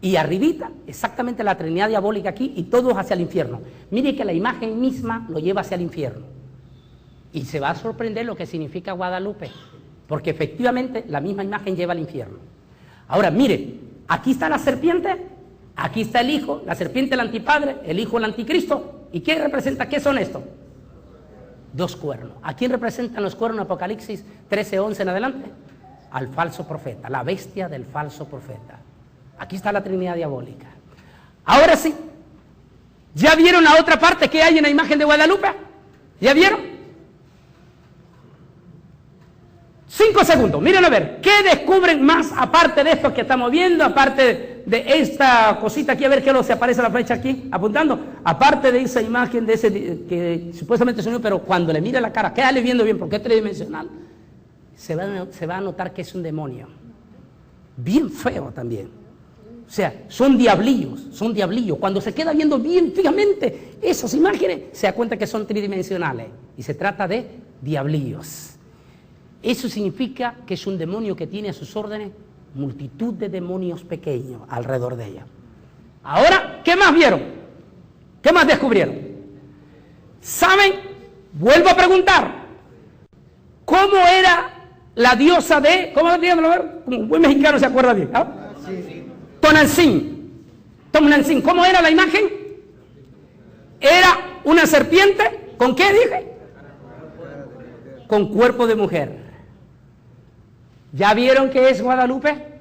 Y arribita, exactamente la Trinidad diabólica aquí y todos hacia el infierno. Mire que la imagen misma lo lleva hacia el infierno. Y se va a sorprender lo que significa Guadalupe, porque efectivamente la misma imagen lleva al infierno. Ahora, mire, aquí está la serpiente, aquí está el hijo, la serpiente el antipadre, el hijo el anticristo. ¿Y qué representa? ¿Qué son estos? Dos cuernos. ¿A quién representan los cuernos en Apocalipsis 13:11 en adelante? Al falso profeta, la bestia del falso profeta. Aquí está la Trinidad diabólica. Ahora sí, ¿ya vieron la otra parte que hay en la imagen de Guadalupe? ¿Ya vieron? 5 segundos, miren a ver, ¿qué descubren más aparte de esto que estamos viendo, aparte de esta cosita aquí, a ver qué se aparece la flecha aquí, apuntando, aparte de esa imagen de ese que supuestamente es un niño, pero cuando le mira la cara, quédale viendo bien porque es tridimensional, se va a notar que es un demonio, bien feo también, o sea, son diablillos, cuando se queda viendo bien fijamente esas imágenes, se da cuenta que son tridimensionales, y se trata de diablillos. Eso significa que es un demonio que tiene a sus órdenes multitud de demonios pequeños alrededor de ella. Ahora, ¿qué más vieron? ¿Qué más descubrieron? ¿Saben? Vuelvo a preguntar. ¿Cómo era la diosa de... ¿Cómo díganmelo a ver? Como un buen mexicano se acuerda bien. ¿Ah? Sí. Tonantzin. ¿Cómo era la imagen? Era una serpiente. ¿Con qué dije? Con cuerpo de mujer. ¿Ya vieron qué es Guadalupe?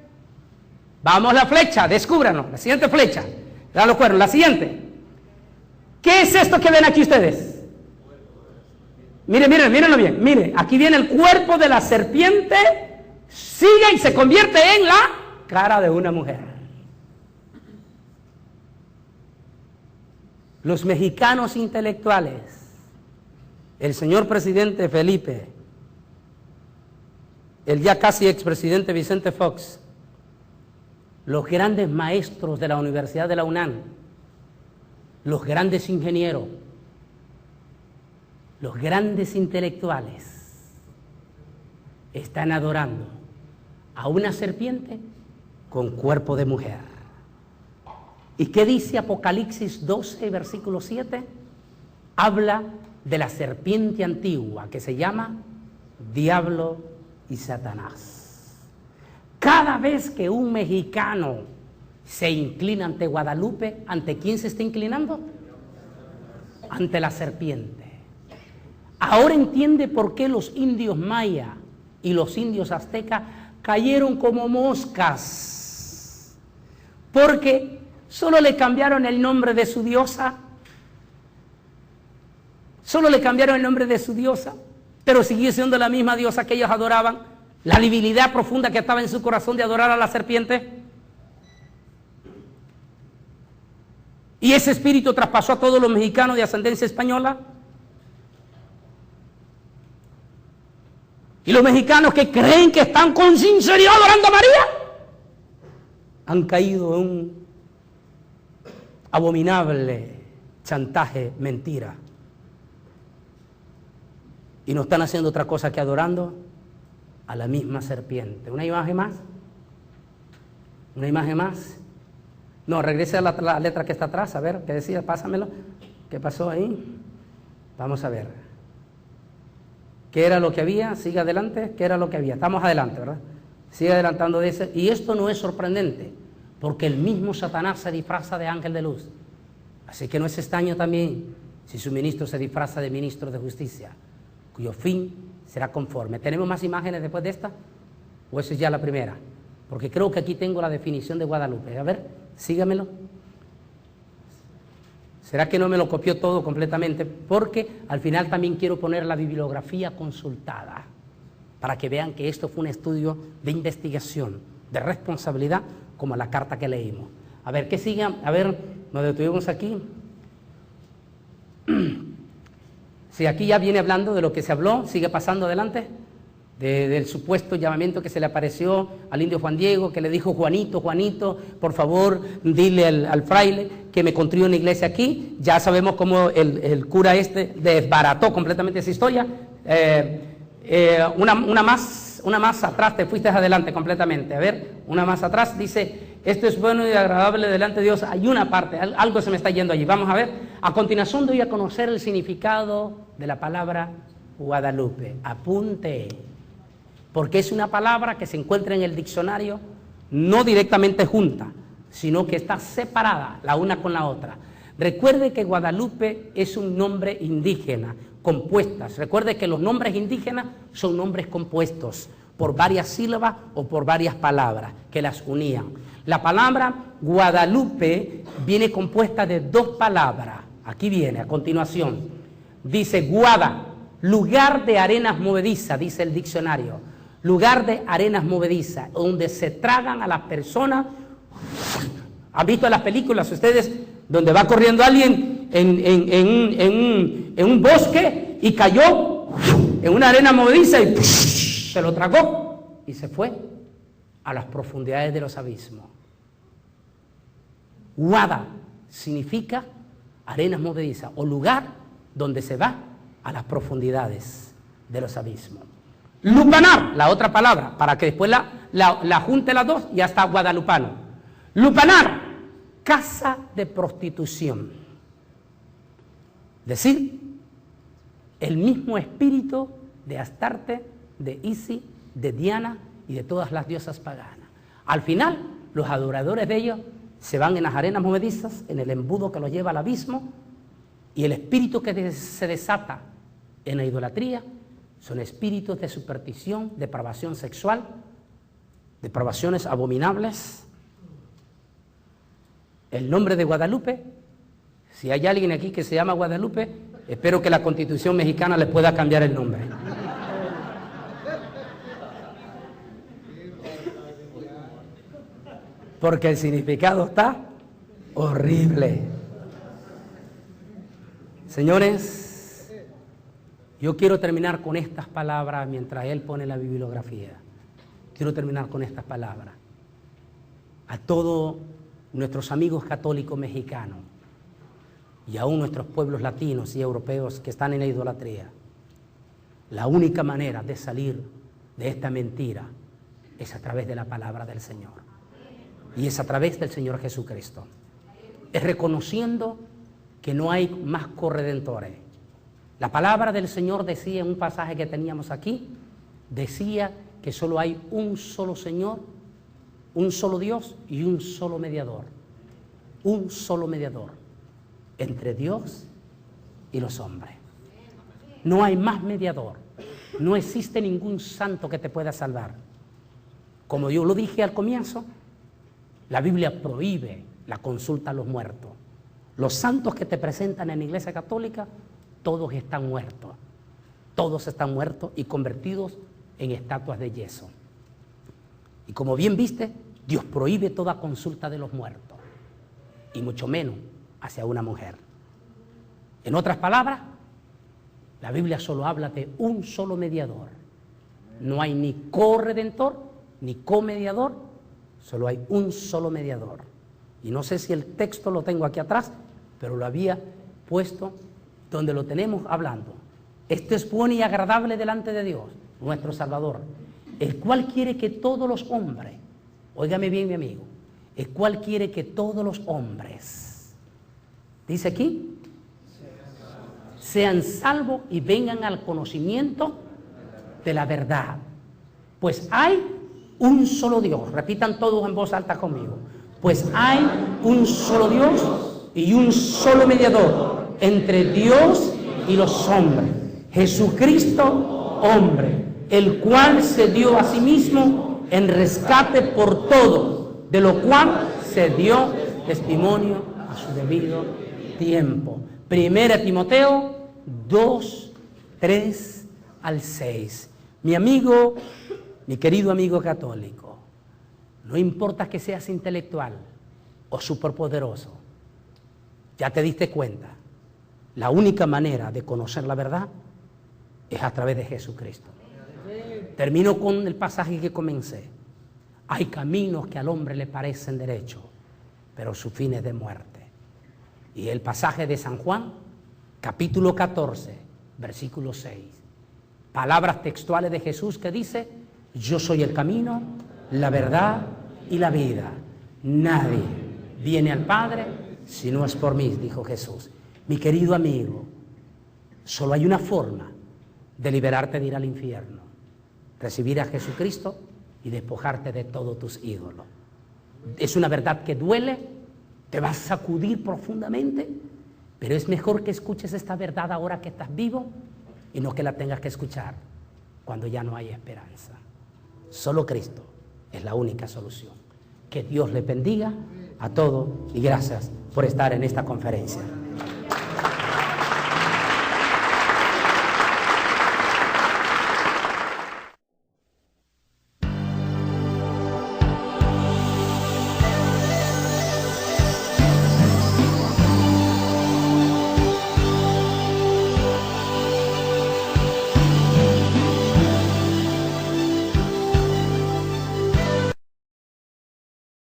Vamos la flecha, descúbranos. La siguiente flecha. Da los cuernos. La siguiente. ¿Qué es esto que ven aquí ustedes? Mírenlo bien. Miren, aquí viene el cuerpo de la serpiente. Sigue y se convierte en la cara de una mujer. Los mexicanos intelectuales, el señor presidente Felipe, el ya casi expresidente Vicente Fox, los grandes maestros de la Universidad de la UNAM, los grandes ingenieros, los grandes intelectuales, están adorando a una serpiente con cuerpo de mujer. ¿Y qué dice Apocalipsis 12, versículo 7? Habla de la serpiente antigua que se llama Diablo y Satanás. Cada vez que un mexicano se inclina ante Guadalupe, ¿ante quién se está inclinando? Ante la serpiente. Ahora entiende por qué los indios maya y los indios aztecas cayeron como moscas. Porque solo le cambiaron el nombre de su diosa. Pero siguió siendo la misma diosa que ellos adoraban. la debilidad profunda que estaba en su corazón de adorar a la serpiente. Y ese espíritu traspasó a todos los mexicanos de ascendencia española. Y los mexicanos que creen que están con sinceridad adorando a María, han caído en un abominable chantaje, mentira. Y no están haciendo otra cosa que adorando a la misma serpiente. ¿Una imagen más? ¿Una imagen más? No, regrese a la letra que está atrás, a ver, ¿qué decía? Pásamelo. ¿Qué pasó ahí? Vamos a ver. ¿Qué era lo que había? Sigue adelante. ¿Qué era lo que había? Estamos adelante, ¿verdad? Sigue adelantando de ese. Y esto no es sorprendente, porque el mismo Satanás se disfraza de ángel de luz. Así que no es extraño también si su ministro se disfraza de ministro de justicia, cuyo fin será conforme. ¿Tenemos más imágenes después de esta? ¿O esa es ya la primera? Porque creo que aquí tengo la definición de Guadalupe. A ver, sígamelo. ¿Será que no me lo copió todo completamente? Porque al final también quiero poner la bibliografía consultada, para que vean que esto fue un estudio de investigación, de responsabilidad, como la carta que leímos. A ver, ¿qué sigue? A ver, nos detuvimos aquí. Si aquí ya viene hablando de lo que se habló, sigue pasando adelante, del supuesto llamamiento que se le apareció al indio Juan Diego, que le dijo: Juanito, Juanito, por favor, dile al fraile que me construya una iglesia aquí. Ya sabemos cómo el cura desbarató completamente esa historia. Una más atrás, te fuiste adelante completamente. A ver, una más atrás, dice: esto es bueno y agradable delante de Dios. Hay una parte, algo se me está yendo allí. Vamos a ver. A continuación doy a conocer el significado de la palabra Guadalupe. Apunte, porque es una palabra que se encuentra en el diccionario, no directamente junta, sino que está separada la una con la otra. Recuerde que Guadalupe es un nombre indígena, compuestas. Recuerde que los nombres indígenas son nombres compuestos por varias sílabas o por varias palabras que las unían. La palabra Guadalupe viene compuesta de dos palabras. Aquí viene, a continuación. Dice Guada, lugar de arenas movedizas, dice el diccionario. Lugar de arenas movedizas, donde se tragan a las personas. ¿Han visto las películas ustedes donde va corriendo alguien en un bosque y cayó en una arena movediza y se lo tragó y se fue a las profundidades de los abismos? Guada significa arenas movedizas o lugar donde se va a las profundidades de los abismos. Lupanar, la otra palabra, para que después la junte las dos y hasta guadalupano. Lupanar, casa de prostitución. Es decir, el mismo espíritu de Astarte, de Isis, de Diana y de todas las diosas paganas. Al final, los adoradores de ellos se van en las arenas movedizas, en el embudo que los lleva al abismo, y el espíritu que se desata en la idolatría son espíritus de superstición, depravación sexual, depravaciones abominables. El nombre de Guadalupe, si hay alguien aquí que se llama Guadalupe, espero que la Constitución mexicana le pueda cambiar el nombre. Porque el significado está horrible. Señores, yo quiero terminar con estas palabras mientras él pone la bibliografía. Quiero terminar con estas palabras. A todos nuestros amigos católicos mexicanos y aún nuestros pueblos latinos y europeos que están en la idolatría, la única manera de salir de esta mentira es a través de la palabra del Señor. Y es a través del Señor Jesucristo. Es reconociendo que no hay más corredentores. La palabra del Señor decía en un pasaje que teníamos aquí, decía que solo hay un solo Señor, un solo Dios y un solo mediador. Un solo mediador entre Dios y los hombres. No hay más mediador. No existe ningún santo que te pueda salvar. Como yo lo dije al comienzo, la Biblia prohíbe la consulta a los muertos. Los santos que te presentan en la Iglesia Católica, todos están muertos. Todos están muertos y convertidos en estatuas de yeso. Y como bien viste, Dios prohíbe toda consulta de los muertos, y mucho menos hacia una mujer. En otras palabras, la Biblia solo habla de un solo mediador. No hay ni corredentor ni comediador, solo hay un solo mediador. Y no sé si el texto lo tengo aquí atrás, pero lo había puesto donde lo tenemos hablando. Esto es bueno y agradable delante de Dios, nuestro Salvador, el cual quiere que todos los hombres, óigame bien mi amigo, el cual quiere que todos los hombres, dice aquí, sean salvos y vengan al conocimiento de la verdad. Pues hay un solo Dios, repitan todos en voz alta conmigo, pues hay un solo Dios y un solo mediador entre Dios y los hombres, Jesucristo hombre, el cual se dio a sí mismo en rescate por todo, de lo cual se dio testimonio a su debido tiempo. 1 Timoteo 2, 3 al 6. Mi amigo, mi querido amigo católico, no importa que seas intelectual o superpoderoso, ya te diste cuenta, la única manera de conocer la verdad es a través de Jesucristo. Termino con el pasaje que comencé. Hay caminos que al hombre le parecen derechos, pero su fin es de muerte. Y el pasaje de San Juan, capítulo 14, versículo 6. Palabras textuales de Jesús que dice: yo soy el camino, la verdad y la vida. Nadie viene al Padre si no es por mí, dijo Jesús. Mi querido amigo, solo hay una forma de liberarte de ir al infierno: recibir a Jesucristo y despojarte de todos tus ídolos. Es una verdad que duele, te va a sacudir profundamente, pero es mejor que escuches esta verdad ahora que estás vivo y no que la tengas que escuchar cuando ya no hay esperanza. Solo Cristo es la única solución. Que Dios le bendiga a todos y gracias por estar en esta conferencia.